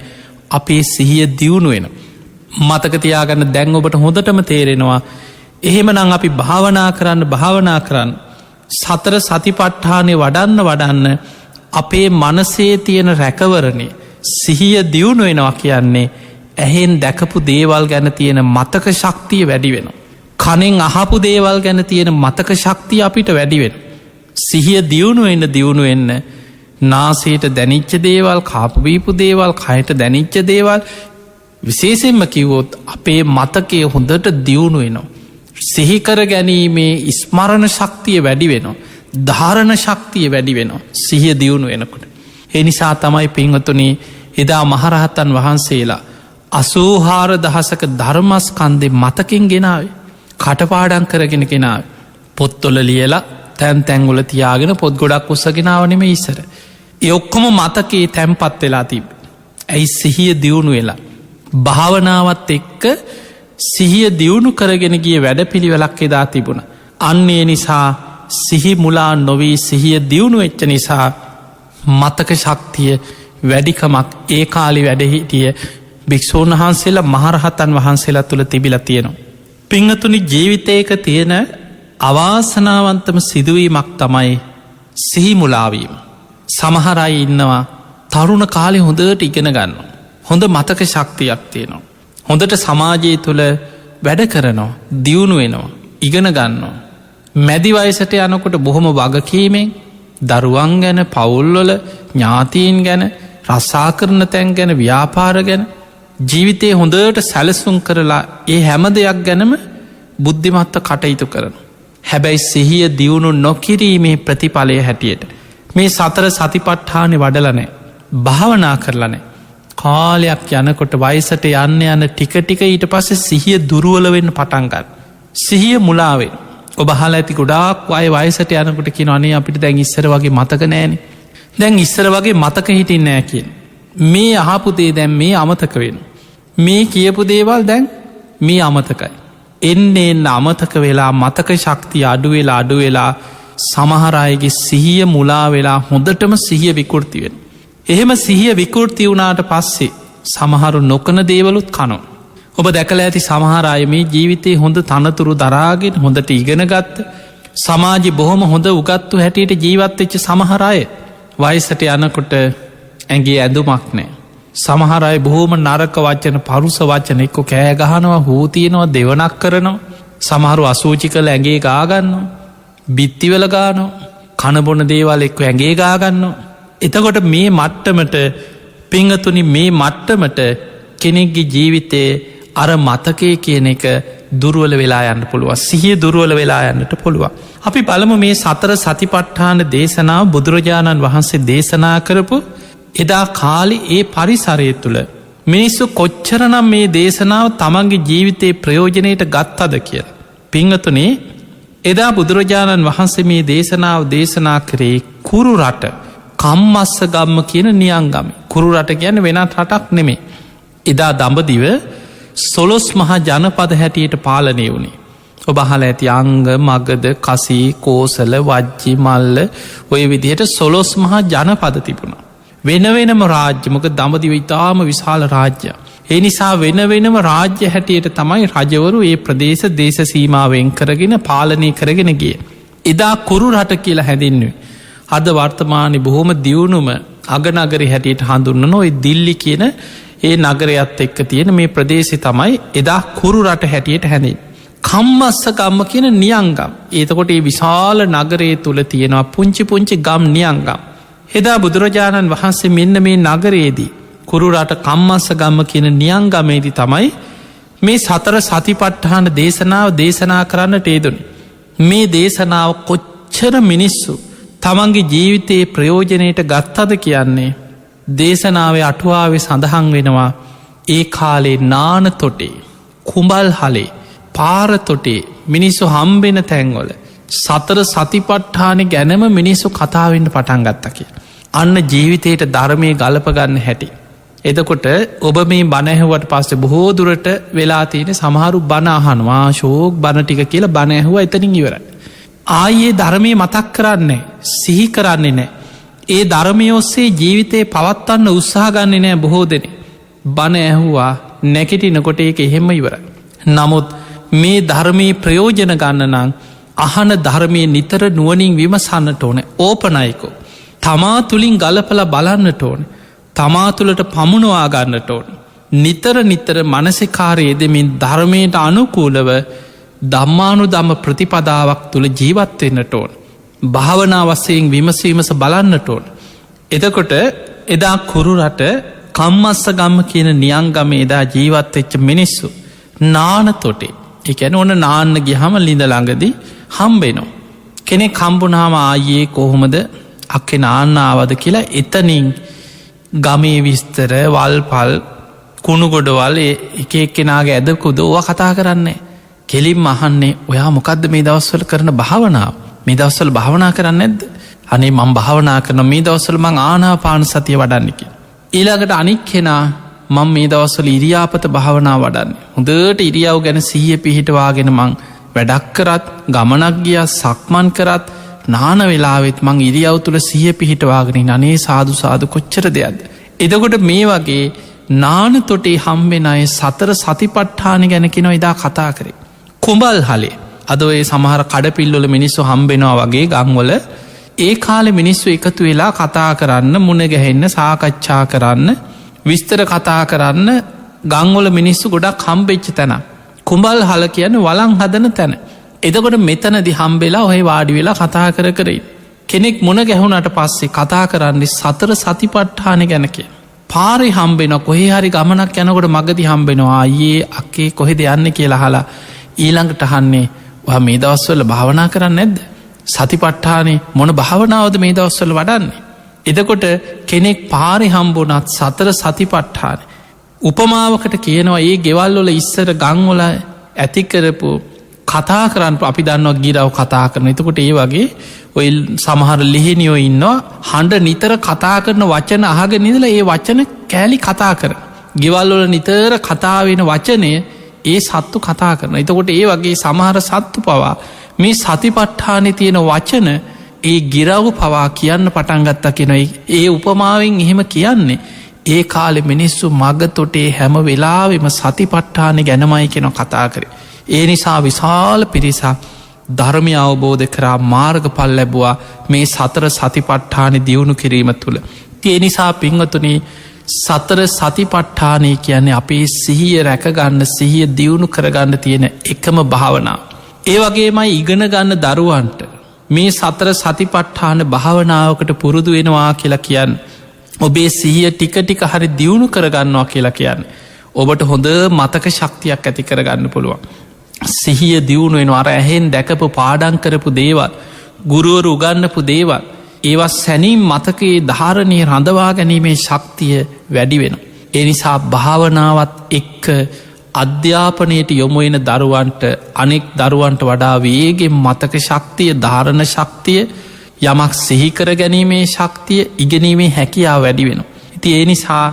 අපේ සිහිය දියුණු වෙන. මතකතියාගන්න දැන් ඔබට හොඳටම තේරෙනවා. එහෙම නං අපි භාවනා කරන්න සතර සතිපට්ඨානය වඩන්න අපේ මනසේ තියෙන රැකවරණය සිහිය දියුණු වෙනවා කියන්නේ ඇහෙන් දැකපු දේවල් ගැන තියෙන මතක ශක්තිය වැඩි වෙන. කනෙන් අහපු දේවල් ගැන තියෙන මතක ශක්තිය අපිට වැඩිවෙන. සිහිය දියුණු වෙන්න නාසයට දැනිච්ච දේවල් කාපුබීපු දේවල් කයට දැනිච්ච දේවල් විශේෂෙන්ම කිව්වොත් අපේ මතකය හොඳට දියුණු වෙනවා. සිහිකර ගැනීමේ ස්මරණ ශක්තිය වැඩි වෙනවා. ධාරණ ශක්තිය වැඩි වෙනවා සිහිය දියුණු වෙනකොට. එනිසා තමයි පින්වතුනි එදා මහරහතන් වහන්සේලා 84,000ක ධර්මස්කන්ධේ මතකින් ගෙනාවේ. කටපාඩම් කරගෙන ගෙනාවේ. පොත්වල ලියලා තැන් තැන්ගුල තියාගෙන පොත් ගොඩක් උස්සගෙනාවනෙම ඉස්සර. ඒ ඔක්කොම මතකේ තැන්පත් වෙලා තිබ. ඇයි සිහිය දියුණු වෙලා. භාවනාවත් එක්ක සිහිය දියුණු කරගෙන ගිය වැඩ පිළිවෙලක් එදා තිබුණ. අන්නේ නිසා සිහි මුලා නොවී සිහිය දියුණු එච්ච නිසා මතක ශක්තිය වැඩිකමක් ඒ කාලි වැඩහිටිය භික්‍ෂූන් වහන්සේලා මහරහතන් වහන්සේලා තුළ තිබිලා තියෙනවා. පිංහතුනි ජීවිතයක තියෙන අවාසනාවන්තම සිදුවීමක් තමයි සිහිමුලාවීම. සමහරයි ඉන්නවා තරුණ කාලෙ හොඳට ඉගෙන ගන්න. හොඳ මතක ශක්තියක් තියෙනවා. හොඳට සමාජය තුළ වැඩ කරනවා දියුණු වෙනවා ඉගෙන ගන්නවා. මැදි වයසට යනකොට බොහොම වගකීමෙන් දරුවන් ගැන පවුල්වල ඥාතීන් ගැන රස්සා කරන තැන් ගැන ව්‍යාපාර ගැන ජීවිතය හොඳට සැලසුම් කරලා ඒ හැම දෙයක් ගැනම බුද්ධිමත්ත කටයුතු කරන. හැබැයි සිහිය දියුණු නොකිරීමේ ප්‍රතිඵලය හැටියට. මේ සතර සතිපට්ඨානෙ වඩලනෑ භාවනා කරලනෑ. කාලයක් යනකොට වයිසට යන්න ටික ඊට පස්සේ සිහිය දුරුවලවෙන්න පටන්ගන්න. සිහිය මුලාවෙන් ඔබහල ඇති ගොඩාක් අය වයිසට යනකොට කිය අනේ අපිට දැන් ඉස්සර වගේ මතක නෑන. දැන් ඉස්සර වගේ මතක හිටින් නෑ කියෙන්. මේ අහපුදේ දැන් මේ අමතක වෙන. මේ කියපු දේවල් දැන් මේ අමතකයි. එන්නේ අමතක වෙලා මතක ශක්තිය අඩුවෙලා සමහරයගේ සිහිය මුලා වෙලා හොඳටම සිහිය විකෘති වෙන. එහෙම සිහිය විකෘති වුණාට පස්සේ සමහරු නොකන දේවලුත් කනෝ. ඔබ දැකල ඇති සමහරය මේ ජීවිතයේ හොඳ තනතුරු දරාගෙන හොඳට ඉගෙනගත්ත සමාජි බොහොම හොඳ උගත්තු හැටියට ජීවත්වෙච්ච සමහරය වයිසට යනකොට ඇගේ ඇඳුමක් නෑ. සමහරයි බොහෝම නරක වච්චන පරුස වච්චන එක්කො කෑගහනවා හූතියනවා දෙවනක් කරනවා සමහරු අසූචි කළ ඇගේ ගාගන්නවා බිත්තිවල ගානෝ කණබොන දේවල් එක්ව ඇගේ ගාගන්නවා. එතකොට මේ මට්ටමට පිංහතුනි මේ මට්ටමට කෙනෙක්ගේ ජීවිතයේ අර මතකය කියන එක දුරුවල වෙලා යන්න පුළුවන් සිහිය දුරුවල වෙලා යන්නට පුළුවන්. අපි බලමු මේ සතර සතිපට්ඨාන දේශනාව බුදුරජාණන් වහන්සේ දේශනා කරපු එදා කාලි ඒ පරිසරය තුළ මිනිස්සු කොච්චරනම් මේ දේශනාව තමන්ගේ ජීවිතයේ ප්‍රයෝජනයට ගත්තද කියලා. පිංහතුනේ එදා බුදුරජාණන් වහන්සේ මේ දේශනාව දේශනා කරේ කුරු රට කම්මස්ස ගම්ම කියන නියංගම කුරු රට කියන්න වෙනත් රටක් නෙමේ. එදා දඹදිව සොලොස් මහා ජනපද හැටියට පාලනය වුණේ. ඔබහල ඇති අංග මගද කසී කෝසල වජ්ජි මල්ල ඔය විදිහට සොලොස් මහා ජනපද තිබුණා. වෙන වෙනම රාජ්‍යමක දඹදිව ඉතාම විශාල රාජ්‍ය. ඒ නිසා වෙන වෙනම රාජ්‍ය හැටියට තමයි රජවරු ඒ ප්‍රදේශ දේශ සීමාවෙන් කරගෙන පාලනය කරගෙන ගිය. එදා කුරු රට කියලා හැඳින්වේ. අද වර්තමානය බොහොම දියුණුම අගනගරි හැටියට හඳුන්න නොයි දිල්ලි කියන ඒ නගරයත් එක්ක තියෙන මේ ප්‍රදේශි තමයි එදා කුරු රට හැටියට හැඳින්. කම්මස්ස ගම්ම කියන නියංගම් ඒතකොට ඒ විශාල නගරයේ තුළ තියෙනවා පුංචි පුංචි ගම් නියංගම්. එදා බුදුරජාණන් වහන්සේ මෙන්න මේ නගරයේදී කුරුරට කම්මස්ස ගම්ම කියන නියංගමේදී තමයි මේ සතර සතිපට්ඨාන දේශනාව දේශනා කරන්නට ඒදුන්. මේ දේශනාව කොච්චර මිනිස්සු තමන්ගේ ජීවිතයේ ප්‍රයෝජනයට ගත්තද කියන්නේ දේශනාවේ අටුවාවේ සඳහන් වෙනවා ඒ කාලේ නාන තොටේ කුඹල් හලේ පාර තොටේ මිනිස්සු හම්බෙන තැන්වල සතර සතිපට්ඨාන ගැනම මිනිස්සු කතාවෙන්ට පටන් ගත්ත කිය. අන්න ජීවිතයට ධර්මය ගලපගන්න හැටි. එතකොට ඔබ මේ බණැහුවට පස්සේ බොහෝ දුරට වෙලා තියෙන සමහරු බණ අහනවා ශෝක් බණ ටික කියලා බණ ඇහුවා එතනින් ඉවරයි. ආයේ ධර්මය මතක් කරන්නේ සිහි කරන්නේ නෑ. ඒ ධර්මය ඔස්සේ ජීවිතේ පවත්වන්න උත්සාහ ගන්නේ නෑ බොහෝ දෙනෙක්. බණ ඇහුවා නැගිටිනකොට ඒක එහෙම ඉවරයි. නමුත් මේ ධර්මයේ ප්‍රයෝජන ගන්න නම් අහන ධර්මය නිතර නුවනින් විමසන්නට ඕන ඕපනයිකෝ. තමා තුළින් ගලපල බලන්නට ඕන. තමා තුළට පමුණවා ගන්නට ඕන. නිතර නිතර මනසිකාරයේ දෙමින් ධර්මයට අනුකූලව දම්මානු දම්ම ප්‍රතිපදාවක් තුළ ජීවත්වෙන්නට ඕන. භාවනා වස්සයෙන් විමසීමස බලන්නට ඕන. එතකොට එදා කුරු රට කම්මස්ස ගම්ම කියන නියංගම එදා ජීවත් එච්ච මිනිස්සු නාන තොටේ එකැන ඕන නාන්න ගිහම ලිඳ ළඟදී හම්බෙනෝ. කෙනෙ කම්පුනාම ආයේ කොහොමද අක්කෙ නාන්නාවද කියලා එතනින් ගමේ විස්තර වල්පල් කුණුගොඩවල් එක එක්කෙනගේ ඇදකුද ඕව කතා කරන්නේ. කෙලින් මහන්නේ ඔයා මොකක්ද මේ දවස්වල කරන භාවනාව මේ දවස්වල භාවනා කරන්න ඇද්ද. අනේ මං භාවනා කරන මේ දවස්වල මං ආනාපාන සතිය වඩන්නකි. ඊළඟට අනික් කෙනා මං මේ දවස්වල ඉරියාපත භාවනා වඩන්න. හොඳට ඉරියාව ගැන සීය පිහිටවාගෙන මං වැඩක් කරත් ගමනක් ගිය සක්මන් කරත් නාන වෙලාවෙත් මං ඉරියව් තුළ සිය පිහිටවාගෙන අනේ සාදු සාදු කොච්චර දෙයක්ද. එදකොට මේ වගේ නාන තොටේ හම්බෙන අය සතර සතිපට්ඨාන ගැන කෙනො එදා කතා කරේ. කුඹල් හලේ අද ඒ සමහර කඩපිල්ලොල මිනිස්සු හම්බෙනවා වගේ ගංවල ඒ කාලෙ මිනිස්සු එකතු වෙලා කතා කරන්න මුණ ගැහෙන්න සාකච්ඡා කරන්න විස්තර කතා කරන්න ගංවල මිනිස්සු ගොඩක් හම්බෙච්ච තැන. කුඹල් හල කියන්න වලං හදන තැන. එදකොට මෙතනදි හම්බෙලා ඔහේ වාඩි වෙලා කතා කරයි. කෙනෙක් මුණ ගැහුණට පස්සේ කතා කරන්නේ සතර සතිපට්ඨාන ගැනක. පාරි හම්බෙන කොහේ හරි ගමනක් යනකොට මගදි හම්බෙනවා අයේ අක්කේ කොහෙද යන්න කියලා හලා ඊළඟට හන්නේ මේ දවස්වල භාවනා කරන්න නැද්ද. සතිපට්ඨානේ මොන භාවනාවද මේ දවස්වල වඩන්නේ. එදකොට කෙනෙක් පාරි හම්බුනත් සතර සතිපට්ඨාන. උපමාවකට කියනවා ඒ ගෙවල්වල ඉස්සර ගංවල ඇතිකරපු කතා කරන්න අපි දන්නවා ගිරව කතා කරන. එතකොට ඒ වගේ ඔය සමහර ලිහිනියෝ ඉන්නවා හඬ නිතර කතා කරන වචන අහගෙන ඉඳලා ඒ වචන කෑලි කතා කර. ගෙවල්වල නිතර කතා වෙන වචනය ඒ සත්තු කතා කරන. එතකොට ඒ වගේ සමහර සත්තු පවා මේ සතිපට්ඨානෙ තියෙන වචන ඒ ගිරව් පවා කියන්න පටන්ගත්තා කෙන ඒ උපමාවෙන් එහෙම කියන්නේ ඒ කාලෙ මිනිස්සු මග තොටේ හැම වෙලාවෙම සතිපට්ඨානෙ ගැනමයි කෙන කතා කරේ. ඒ නිසා විශාල පිරිසක් ධර්මය අවබෝධ කරා මාර්ගඵල් ලැබුවා මේ සතර සතිපට්ඨානෙ දියුණු කිරීම තුළ. ඒ නිසා පින්වතුනි සතර සතිපට්ඨානය කියන්නේ අපේ සිහිය රැකගන්න සිහිය දියුණු කරගන්න තියෙන එකම භාවනාව. ඒ වගේමයි ඉගෙන ගන්න දරුවන්ට මේ සතර සතිපට්ඨාන භාවනාවකට පුරුදු වෙනවා කියලා කියන්න. ඔබේ සිහිය ටික ටික හරි දියුණු කරගන්නවා කියලා කියන්න. ඔබට හොඳ මතක ශක්තියක් ඇති කරගන්න පුළුවන්. සිහිය දියුණු වෙන අර ඇහෙන් දැකපු පාඩන් කරපු දේවල් ගුරුවරු උගන්නපු දේවල් ඒවා සැනීම් මතකයේ ධාරණය රඳවා ගැනීමේ ශක්තිය වැඩි වෙන. ඒ නිසා භාවනාවත් එක්ක අධ්‍යාපනයට යොමුවෙන දරුවන්ට අනෙක් දරුවන්ට වඩා වේගෙන් මතක ශක්තිය ධාරණ ශක්තිය යමක් සිහිකර ගැනීමේ ශක්තිය ඉගෙනීමේ හැකියාව වැඩි වෙන. ඉති ඒ නිසා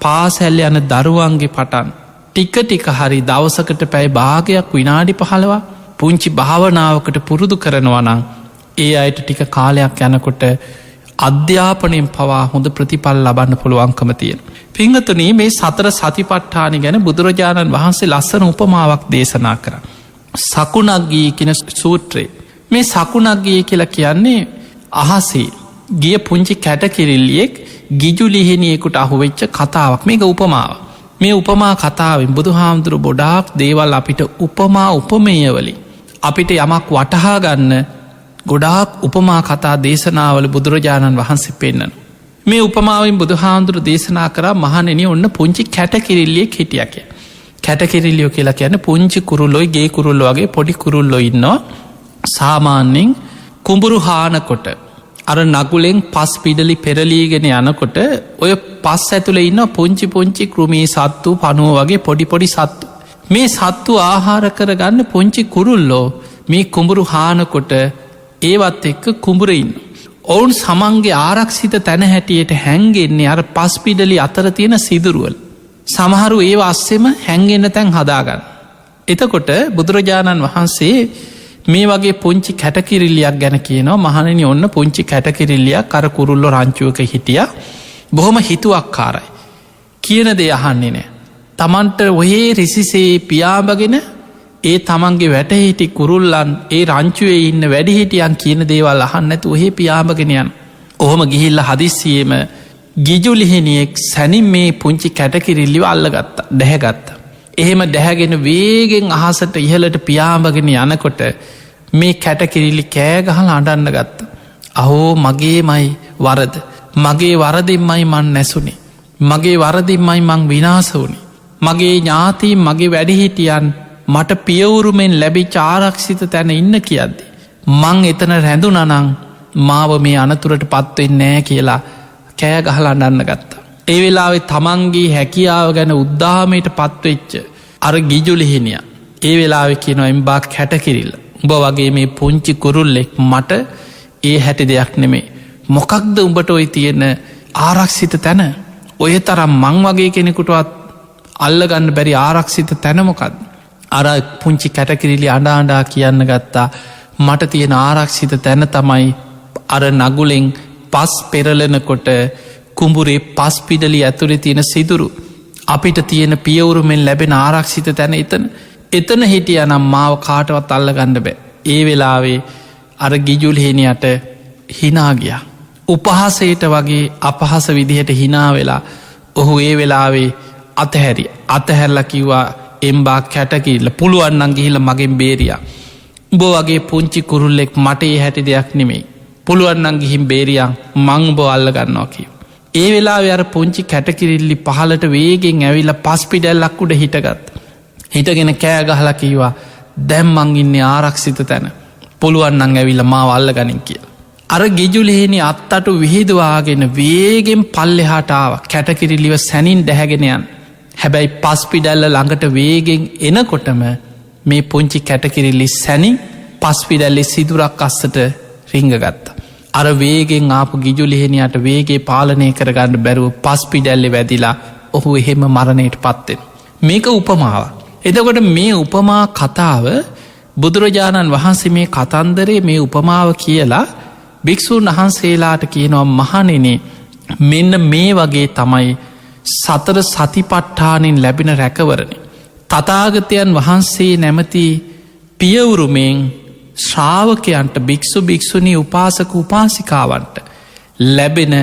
පාසැල්ල යන දරුවන්ගේ පටන් ටික ටික හරි දවසකට පැයි භාගයක් විනාඩි 15 පුංචි භාවනාවකට පුරුදු කරනවනං ඒ අයට ටික කාලයක් යනකොට අධ්‍යාපනයෙන් පවා හොඳ ප්‍රතිපල් ලබන්න පුළුවන්කම තියෙන. පිංහතුනී මේ සතර සතිපට්ඨානි ගැන බුදුරජාණන් වහන්සේ ලස්සන උපමාවක් දේශනා කර. සකුණක්ගී කෙන සූත්‍රයේ මේ සකුණක්ගිය කියලා කියන්නේ අහසේ ගිය පුංචි කැටකිරිල්ලියෙක් ගිජු ලිහිනියෙකුට අහුවෙච්ච කතාවක් මේක උපමාව. මේ උපමා කතාවෙන් බුදු හාමුදුරු බොඩාක් දේවල් අපිට උපමා උපමේයවලින් අපිට යමක් වටහා ගන්න ගොඩාක් උපමා කතා දේශනාවල බුදුරජාණන් වහන්සේ පෙන්න්නන. මේ උපමාවෙන් බුදු හාමුදුරු දේශනා කරා මහනෙන ඔන්න පුංචි කැටකිරිල්ලිය හිටියක. කැටකිරිල්ලියෝ කියලා කියන්න පුංචි කුරුල්ලොයි ගේ කුරුල්ල වගේ පොඩි කුරුල්ලො ඉන්නවා සාමාන්‍යෙන් කුඹුරු හානකොට අර නගුලෙන් පස් පිඩලි පෙරලීගෙන යනකොට ඔය පස් ඇතුළ ඉන්න පුංචි පුංචි කෘමී සත්තු පනුව වගේ පොඩි සත්තු. මේ සත්තු ආහාර කරගන්න පුංචි කුරුල්ලෝ මේ කුඹුරු හානකොට ඒවත් එක්ක කුඹුරඉන්න. ඔවුන් සමන්ගේ ආරක්ෂිත තැන හැටියට හැන්ගෙන්නේ අර පස් පිඩලි අතර තියෙන සිදුරුවල්. සමහරු ඒ අස්සෙම හැන්ගෙන්න්න තැන් හදාගන්න. එතකොට බුදුරජාණන් වහන්සේ මේ වගේ පුංචි කැටකිරිල්ලියක් ගැන කියනවා මහණනි ඔන්න පුංචි කැටකිරිල්ලියක් කර කුරුල්ලො රංචුවක හිටිය බොහොම හිතුවක් කාරයි. කියන දේ අහන්නේ නෑ. තමන්ට ඔහේ රිසිසේ පියාඹගෙන ඒ තමන්ගේ වැටහිටි කුරුල්ලන් ඒ රංචුවේ ඉන්න වැඩිහිටියන් කියන දේවල් අහන්නඇතු ඔහේ පියාඹගෙනයන්. ඔහොම ගිහිල්ල හදිස්සියම ගිජුලිහිනියෙක් සැනින් මේ පුංචි කැටකිරිල්ලිව අල්ලගත්ත දැහැගත්ත. එහෙම දැහැගෙන වේගෙන් අහසට ඉහලට පියාඹගෙන යනකොට මේ කැටකිරිල්ලි කෑගහල අඩන්න ගත්ත. අහෝ මගේ මයි වරද මගේ වරදින්මයි මන් නැසුනේ. මගේ වරදින්මයි මං විනාස වුණේ. මගේ ඥාතීන් මගේ වැඩිහිටියන් මට පියවුරුමෙන් ලැබි චාරක්ෂිත තැන ඉන්න කියද්දි. මං එතන රැඳුනනං මාව මේ අනතුරට පත්වෙන්න නෑ කියලා කෑගහල අඩන්න ගත්තා. ඒ වෙලාවෙ තමන්ගේ හැකියාව ගැන උද්දාමයට පත්වෙච්ච අර ගිජුලිහිනිය ඒ වෙලාවෙ කියනවා එම්බා කැටකිරිල්ල උඹ වගේ මේ පුංචි කුරුල්ලෙක් මට ඒ හැටි දෙයක් නෙමේ. මොකක්ද උඹට ඔයි තියෙන ආරක්ෂිත තැන ඔය තරම් මං වගේ කෙනෙකුටවත් අල්ලගන්න බැරි ආරක්ෂිත තැනමොකක්ද. අර පුංචි කැටකිරිලි අඩාඩා කියන්න ගත්තා මට තියෙන ආරක්ෂිත තැන තමයි අර නගුලෙන් පස් පෙරලනකොට කුඹුරේ පස් පිඩලි ඇතුළෙ තියෙන සිදුරු අපිට තියෙන පියවුරුමෙන් ලැබෙන ආරක්ෂිත තැන එතන හිටිය නම් මාව කාටවත් අල්ලගන්න බෑ. ඒ වෙලාවේ අර ගිජුල්හෙනයට හිනාගිය. උපහසයට වගේ අපහස විදිහට හිනා වෙලා ඔහු ඒ වෙලාවේ අතහැරි අතහැරල කිව්වා එම්බා කැටකිල්ල පුළුවන්නන් ගිහිල මගෙන් බේරිය. බෝ වගේ පුංචි කුරුල්ලෙක් මට ඒ හැටි දෙයක් නෙමෙයි. පුළුවන්නන් ගිහිම් බේරියන් මං බෝ අල්ලගන්නවා කිව. ඒ වෙලා අර පුංචි කැටකිරිල්ලි පහලට වේගෙන් ඇවිල්ල පස්පිඩැල්ලක් උඩ හිටගත්. හිටගෙන කෑගහල කීවා දැම්මං ඉන්න ආරක්ෂිත තැන පුළුවන්නන් ඇවිල්ල මා වල්ල ගනින් කිය. අර ගිජුලිහිනි අත්තට විහිදවාගෙන වේගෙන් පල්ලෙහාටාව කැටකිරිල්ලිව සැනින් දැහැගෙනයන්. හැබැයි පස්පිඩැල්ල ළඟට වේගෙන් එනකොටම මේ පුංචි කැටකිරිල්ලි සැනින් පස්පිඩැල්ලෙ සිදුරක් අස්සට රිංගගත්ත. අර වේගෙන් ආපු ගිජුලිහෙනයට වේගේ පාලනය කරගන්න බැරුව පස්පිඩැල්ලෙ වැදිලා ඔහු එහෙම මරණයට පත්වෙන. මේක උපමාව. එතකොට මේ උපමා කතාව බුදුරජාණන් වහන්සේ මේ කතන්දරේ මේ උපමාව කියලා භික්‍ෂූන් වහන්සේලාට කියනවා මහණෙනි මෙන්න මේ වගේ තමයි සතර සතිපට්ඨානෙන් ලැබෙන රැකවරණය. තථාගතයන් වහන්සේ නැමති පියවුරුමෙන් ශ්‍රාවකයන්ට භික්ෂු භික්ෂුණී උපාසක උපාසිකාවන්ට ලැබෙන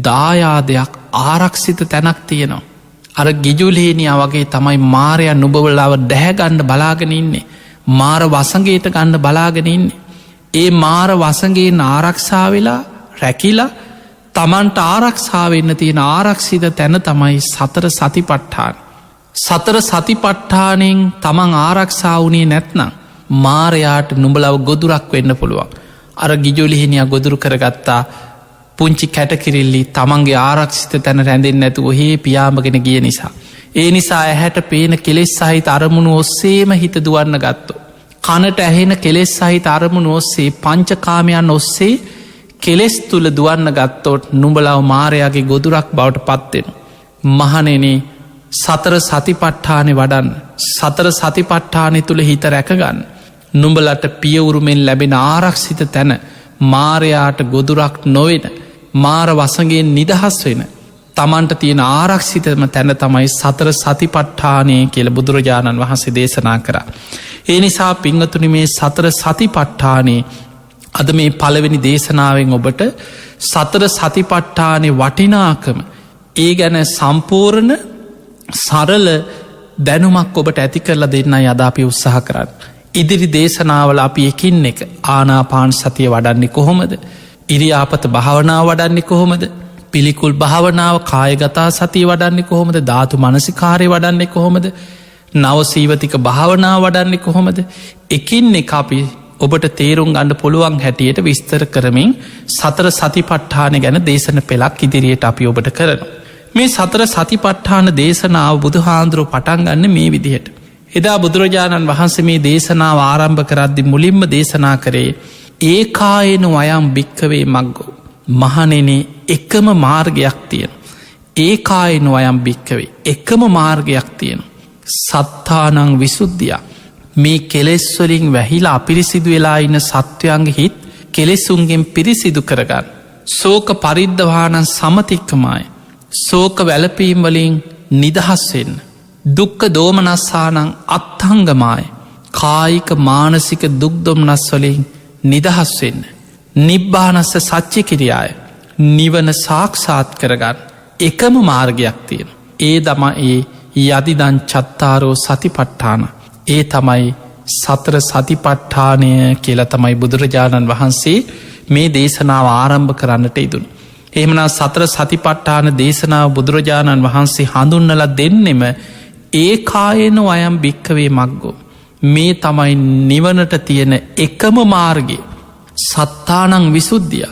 දායාදයක් ආරක්ෂිත තැනක් තියෙනවා. අර ගිජුලේනියා වගේ තමයි මාරයා නුබවලාව ඩැහැගණ්ඩ බලාගෙන ඉන්නේ. මාර වසගේට ගණ්ඩ බලාගෙන ඉන්නේ. ඒ මාර වසගේන ආරක්ෂා වෙලා රැකිලා තමන්ට ආරක්ෂාවෙන්න තියෙන ආරක්ෂිත තැන තමයි සතර සතිපට්ඨාන. සතර සතිපට්ඨානෙන් තමන් ආරක්ෂා වුණේ නැත්නම් මාරයාට නුඹලව ගොදුරක් වෙන්න පුළුවන්. අර ගිජුලිහිනිය ගොදුරු කරගත්තා පුංචි කැටකිරිල්ලි තමන්ගේ ආරක්ෂිත තැන රැඳෙන් නැතු ඔහේ පියාමගෙන ගිය නිසා. ඒ නිසා ඇහැට පේන කෙලෙස් සහිත අරමුණු ඔස්සේම හිත දුවන්න ගත්තු. කනට ඇහෙන කෙලෙස් සහිත අරමුණු ඔස්සේ පංචකාමයන් ඔස්සේ කෙලෙස් තුළ දුවන්න ගත්තොත් නුඹලාව මාරයාගේ ගොදුරක් බවට පත්වෙන. මහනෙනේ සතර සතිපට්ඨානෙ වඩන්න සතර සතිපට්ඨානෙ තුළ හිත රැකගන්න. නුඹලට පියවුරුමෙන් ලැබෙන ආරක්ෂිත තැන මාරයාට ගොදුරක් නොවෙන මාර වසගේ නිදහස් වෙන තමන්ට තියෙන ආරක්ෂිතම තැන තමයි සතර සතිපට්ඨානය කියල බුදුරජාණන් වහන්සේ දේශනා කර. ඒ නිසා පිංහතුනි මේ සතර සතිපට්ඨානේ අද මේ පළවෙනි දේශනාවෙන් ඔබට සතර සතිපට්ඨානේ වටිනාකම ඒ ගැන සම්පූර්ණ සරල දැනුමක් ඔබට ඇති කරලා දෙන්න යදාපි උත්සාහ කරන්න. ඉදිරි දේශනාවල අපි එකින් එක ආනාපාන සතිය වඩන්නේ කොහොමද? ඉරියාපත භාවනාව වඩන්නේ කොහොමද? පිළිකුල් භාවනාව කායගතා සතිය වඩන්නේ කොහොමද? ධාතු මනසිකාරය වඩන්නේ කොහොමද? නවසීවතික භාවනාව වඩන්නේ කොහොමද? එකින් එක අපි ඔබට තේරුම් ගණ්ඩ පුළුවන් හැටියට විස්තර කරමින් සතර සතිපට්ඨාන ගැන දේශන පෙළක් ඉදිරියට අපි ඔබට කරන. මේ සතර සතිපට්ඨාන දේශනාව බුදුහාන්දුරුව පටන් ගන්න මේ විදිහට. එදා බුදුරජාණන් වහන්සේ මේ දේශනාව ආරම්භ කරද්දි මුලින්ම දේශනා කරේ ඒකායනු අයම් භික්කවේ මග්ගෝ. මහනෙනේ එකම මාර්ගයක් තියෙන. ඒකායනු අයම් භික්කවේ එකම මාර්ගයක් තියෙන. සත්තානං විසුද්ධිය මේ කෙලෙස්වලින් වැහිලා අපිරිසිදු වෙලා ඉන්න සත්වයන්ගේ හිත් කෙලෙසුන්ගෙන් පිරිසිදු කරගන්න. සෝක පරිද්ධවානන් සමතික්කමයි. සෝක වැලපීම් වලින් නිදහස්වෙන්න. දුක්ක දෝමනස්සානං අත්හංගමයි. කායික මානසික දුක්දොම්නස් වලින් නිදහස්වෙන්න. නිබ්බානස්ස සච්චි කිරියාය නිවන සාක්ෂාත් කරගන්න එකම මාර්ගයක් තියෙන. ඒ දම ඒ යදිදන් චත්තාරෝ සතිපට්ඨාන. ඒ තමයි සතර සතිපට්ඨානය කියල තමයි බුදුරජාණන් වහන්සේ මේ දේශනාව ආරම්භ කරන්නට ඉදුන්. එහෙමනා සතර සතිපට්ඨාන දේශනාව බුදුරජාණන් වහන්සේ හඳුන්නල දෙන්නෙම ඒකායනු අයම් භික්කවේ මග්ගෝ. මේ තමයි නිවනට තියෙන එකම මාර්ගය. සත්තානං විසුද්ධිය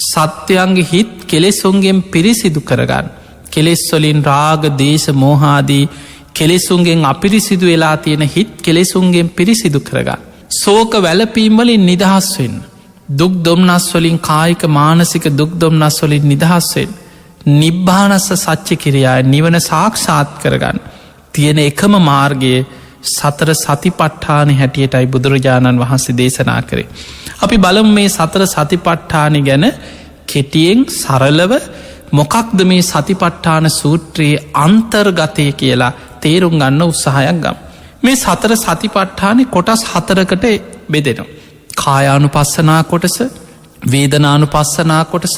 සත්‍යයන්ගේ හිත් කෙලෙසුන්ගෙන් පිරිසිදු කරගන්න. කෙලෙස්වලින් රාග දේශ මෝහාදී කෙලෙසුන්ගෙන් අපිරිසිදු වෙලා තියෙන හිත් කෙලෙසුන්ගෙන් පිරිසිදු කරගන්න. සෝක වැලපීම්වලින් නිදහස්වෙන්. දුක් දොම්නස්වලින් කායික මානසික දුක් දොම්නස්වලින් නිදහස්වෙන්. නිබ්බානස්ස සච්චි කිරියාය නිවන සාක්ෂාත් කරගන්න. තියෙන එකම මාර්ගයේ සතර සතිපට්ඨාන හැටියටයි බුදුරජාණන් වහන්සේ දේශනා කරේ. අපි බලමු මේ සතර සතිපට්ඨාන ගැන කෙටියෙන් සරලව මොකක්ද මේ සතිපට්ඨාන සූත්‍රයේ අන්තර්ගතය කියලා තේරුම් ගන්න උත්සාහයක් ගම්. මේ සතර සතිපට්ඨානෙ කොටස් 4කට බෙදෙනවා. කායානු පස්සනා කොටස, වේදනානු පස්සනා කොටස,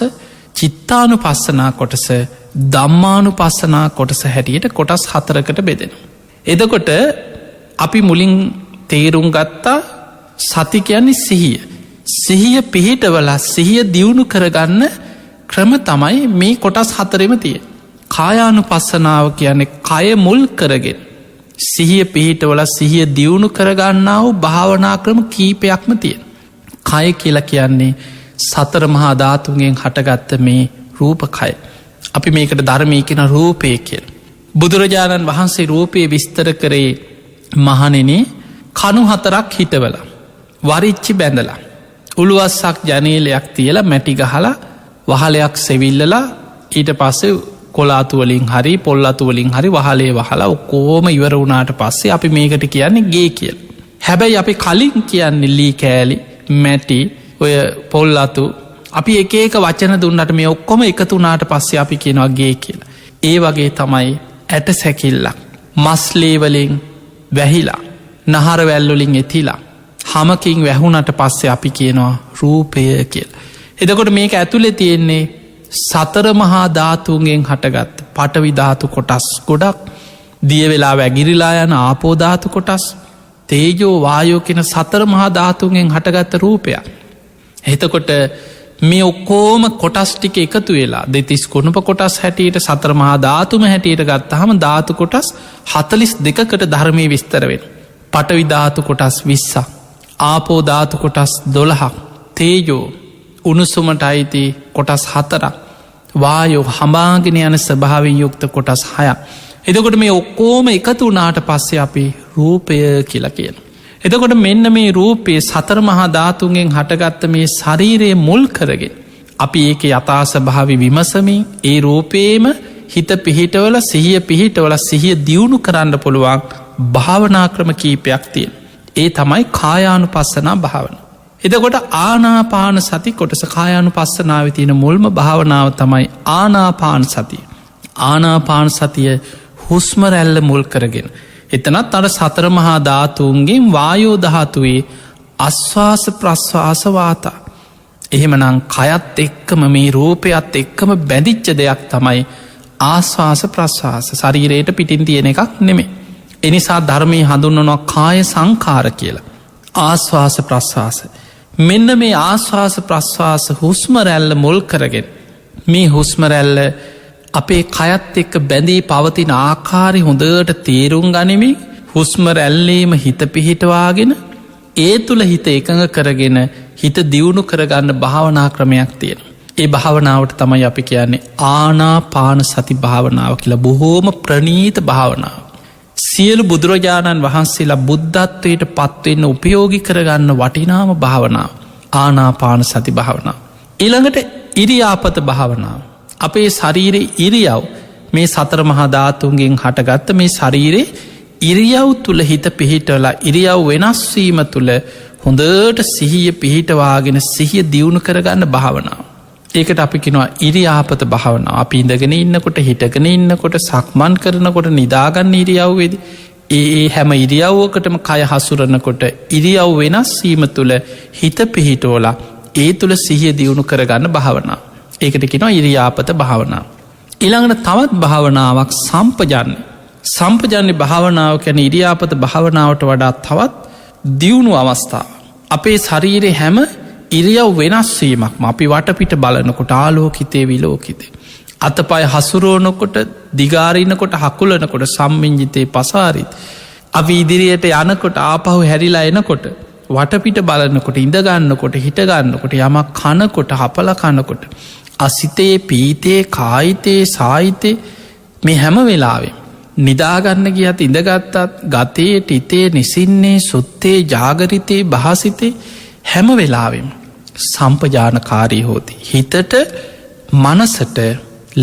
චිත්තානු පස්සනා කොටස, දම්මානු පස්සනා කොටස හැටියට කොටස් 4කට බෙදෙනවා. එදකොට අපි මුලින් තේරුම් ගත්තා සති කියන්නේ සිහිය. සිහිය පිහිටවලා සිහිය දියුණු කරගන්න ක්‍රම තමයි මේ කොටස් 4ෙම තිය. කායානු පස්සනාව කියන්නේ කය මුල් කරගෙන සිහිය පිහිටවල සිහිය දියුණු කරගන්නාව භාවනා ක්‍රම කීපයක්ම තියෙන. කය කියලා කියන්නේ සතර මහා ධාතුන්ගෙන් හටගත්ත මේ රූපකය. අපි මේකට ධර්මී කෙන රූපය කියල. බුදුරජාණන් වහන්සේ රූපය විස්තර කරේ මහනෙනේ කණු 4ක් හිටවල වරිච්චි බැඳලා උළුවස්සක් ජනේලයක් තියලා මැටි ගහලා වහලයක් සෙවිල්ලලා ඊට පස්සේ කොලාතුවලින් හරි පොල්ලතුවලින් හරි වහලේ වහලා ඔක්කෝම ඉවර වුණාට පස්සේ අපි මේකට කියන්නේ ගේ කියල. හැබැයි අපි කලින් කියන්නේ ලී කෑලි මැටි ඔය පොල්ලතු අපි එක වචන දුන්නට මේ ඔක්කොම එකතුනාට පස්සේ අපි කියනවා ගේ කියලා. ඒ වගේ තමයි ඇට සැකිල්ලක් මස්ලේවලින් වැහිලා නහරවැල්ලොලින් එතිලා හමකින් වැැහුණට පස්සේ අපි කියනවා රූපය කියල. එදකොට මේක ඇතුළෙ තියෙන්නේ සතර මහා ධාතුන්ගෙන් හටගත් පටවිධාතු කොටස් ගොඩක් දිය වෙලා වැගිරිලා යන ආපෝධාතු කොටස් තේජෝ වායෝ කෙන සතර මහා ධාතුන්ගෙන් හටගත්ත රූපයක්. එතකොට මේ ඔක්කෝම කොටස් ටික එකතු වෙලා දෙතිස් කොනුප කොටස් හැටියට සතර මහා ධාතුම හැටියට ගත්තහම ධාතු කොටස් 42කට ධර්මය විස්තරවෙන. පටවිධාතු කොටස් 20ක් ආපෝධාතු කොටස් 12ක් තේජෝ උණුසුමට අයිති කොටස් 4ක් වායෝ හමාගෙන යන ස්වභාවයෙන් යුක්ත කොටස් 6ක්. එතකොට මේ ඔක්කෝම එකතු වුණාට පස්සේ අපි රූපය කියලා කියන. එතකොට මෙන්න මේ රූපයේ සතර මහා ධාතුන්ගෙන් හටගත්ත මේ ශරීරයේ මුල් කරගෙන අපි ඒක යථා ස්වභාවය විමසමින් ඒ රූපේම හිත පිහිටවල සිහිය පිහිටවල සිහිය දියුණු කරන්න පුළුවන් භාවනා ක්‍රම කීපයක් තියෙන. ඒ තමයි කායානුපස්සනා භාවන. එතකොට ආනාපාන සති කොටස කායානුපස්සනාව තියෙන මුල්ම භාවනාව තමයි ආනාපාන සතිය. ආනාපාන සතිය හුස්ම රැල්ල මුල් කරගෙන. එතනත් අර සතර මහා ධාතුන්ගෙන් වායෝ ධාතුවේ අස්වාස ප්‍රස්වාස වාතා. එහෙමනම් කයත් එක්කම මේ රූපයත් එක්කම බැඳිච්ච දෙයක් තමයි ආස්වාස ප්‍රස්වාස ශරීරයට පිටින් තියෙන එකක් නෙමේ. එනිසා ධර්මය හඳුන්වනවා කාය සංකාර කියලා. ආස්වාස ප්‍රස්වාස. මෙන්න මේ ආස්වාස ප්‍රස්වාස හුස්ම රැල්ල මුල් කරගෙන මේ හුස්ම රැල්ල අපේ කයත් එක්ක බැඳී පවතින ආකාරි හොඳට තේරුම් ගනිමින් හුස්ම රැල්ලේම හිත පිහිටවාගෙන ඒ තුළ හිත එකඟ කරගෙන හිත දියුණු කරගන්න භාවනා ක්‍රමයක් තියෙන. ඒ භාවනාවට තමයි අපි කියන්නේ ආනාපාන සති භාවනාව කියලා බොහෝම ප්‍රනීත භාවනාව. සියලු බුදුරජාණන් වහන්සේලා බුද්ධත්වයට පත්වෙන්න උපයෝගි කරගන්න වටිනාම භාවනාව ආනාපාන සති භාවනාව. ඊළඟට ඉරියාපත භාවනාව. අපේ ශරීරයේ ඉරියව් මේ සතර මහා ධාතුන්ගෙන් හටගත්ත මේ ශරීරයේ ඉරියව් තුළ හිත පිහිටවලා ඉරියව් වෙනස්වීම තුළ හොඳට සිහිය පිහිටවාගෙන සිහිය දියුණු කරගන්න භාවනාව. ඒකට අපි කෙනවා ඉරියාපත භාවනාව. අපි ඉඳගෙන ඉන්නකොට හිටගෙන ඉන්නකොට සක්මන් කරනකොට නිදාගන්න ඉරියව්වේද ඒ හැම ඉරියව්වකටම කය හසුරනකොට ඉරියව් වෙනස්වීම තුළ හිත පිහිටෝලා ඒ තුළ සිහිය දියුණු කරගන්න භාවනාව. ඒකට කෙනවා ඉරියාපත භාවනාව. ඊළඟට තවත් භාවනාවක් සම්පජන්‍ය. සම්පජන්‍ය භාවනාව කැන ඉරියාපත භාවනාවට වඩා තවත් දියුණු අවස්ථාව. අපේ ශරීරය හැම ඉරියව් වෙනස්වීමක්ම අපි වටපිට බලනකොට ආලෝකිතේ විලෝකිතේ. අතපය හසුරුවනකොට දිගාරන්නකොට හකුලනකොට සම්මින්ජිතය පසාරිත්. අපි ඉදිරියට යනකොට ආපහු හැරිලා එනකොට වටපිට බලනකොට ඉඳගන්නකොට හිටගන්නකොට යමක් කනකොට හපල කනකොට. අසිතේ පීතේ කායිතේ සාහිතය මේ හැම වෙලාවෙන්. නිදාගන්න ගියත් ඉඳගත්තත් ගතේ ටිතේ නිසින්නේ සුත්තේ ජාගරිතේ භාසිතේ හැම වෙලාවෙන් සම්පජානකාරී හෝති. හිතට මනසට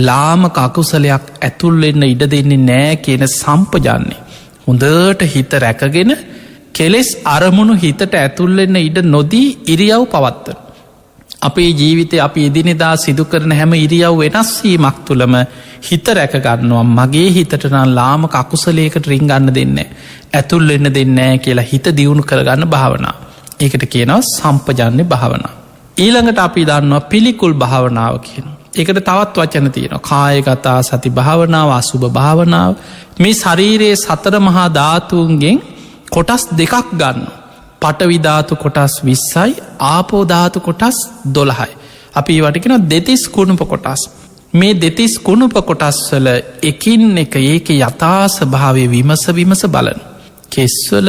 ලාමක අකුසලයක් ඇතුල්වෙන්න ඉඩ දෙන්නේ නෑ කියන සම්පජන්නේ. හොඳට හිත රැකගෙන කෙලෙස් අරමුණු හිතට ඇතුල්වෙන්න ඉඩ නොදී ඉරියව් පවත්ව. අපේ ජීවිතය අපි එදිනෙදා සිදු කරන හැම ඉරියව් වෙනස්වීමක් තුළම හිත රැකගන්නවා මගේ හිතටනම් ලාමක අකුසලයකට රිංගන්න දෙන්න. ඇතුල්වෙන්න දෙන්නෑ කියලා හිත දියුණු කරගන්න භාවනා. ඒකට කියනවා සම්පජන්‍ය භාවනා. ඊළඟට අපි දන්නවා පිළිකුල් භාවනාව කියන. ඒකට තවත් වචන තියෙනවා කායගතා සති භාවනාව අසුභ භාවනාව. මේ ශරීරයේ සතර මහා ධාතුන්ගෙන් කොටස් දෙකක් ගන්න. පටවිධාතු කොටස් 20යි ආපෝධාතු කොටස් 12යි. අපි වටිකෙන දෙතිස් කුණුප කොටස්. මේ දෙතිස් කුණුප කොටස්වල එකින් එක ඒක යථාස භාවය විමස බලන. කෙස්වල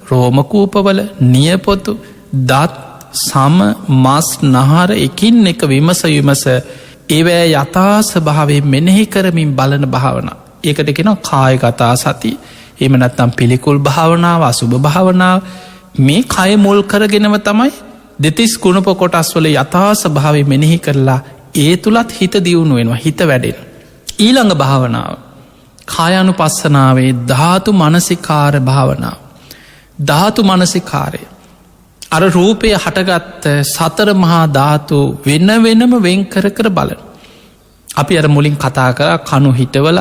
රෝමකූපවල නියපොතු දත් සම මස් නහර එකින් එක විමස ඒවෑ යථාස භාවය මෙනෙහි කරමින් බලන භාවන. ඒකට කෙන කායගතා සති එමනත්තම් පිළිකුල් භාවනාව අසුභ භාවනාව මේ කය මුල් කරගෙනව තමයි දෙතිස් කුණප කොටස් වල යථාස භාවය මෙනෙහි කරලා ඒ තුළත් හිත දියුණු වෙනවා හිත වැඩෙන. ඊළඟ භාවනාව කායානු පස්සනාවේ ධාතු මනසිකාර භාවනාව. ධාතු මනසිකාරය අර රූපය හටගත්ත සතර මහා ධාතු වෙන වෙනම වෙන්කර කර බලන. අපි අර මුලින් කතා කර කණු හිටවල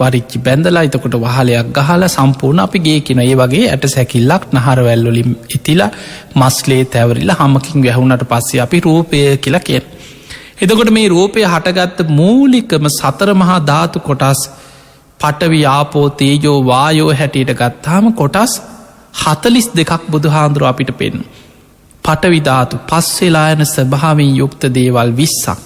වරිච්චි බැඳලා එතකොට වහලයක් ගහල සම්පූර්ණ අපි ගේ කියන ඒ වගේ ඇට සැකිල්ලක් නහරවැල්ලොලින් ඉතිලා මස්ලේ තැවරිලා හමකින් වැැහුණට පස්සේ අපි රූපය කියලා කියෙන්. එතකොට මේ රූපය හටගත්ත මූලිකම සතර මහා ධාතු කොටස් පටවි ආපෝ තේජෝ වායෝ හැටියට ගත්තාම කොටස් 42ක් බුදු හාන්දුරුව අපිට පෙන්. පටවිධාතු පස්වෙලා යන ස්වභාවින් යුක්ත දේවල් 20ක්.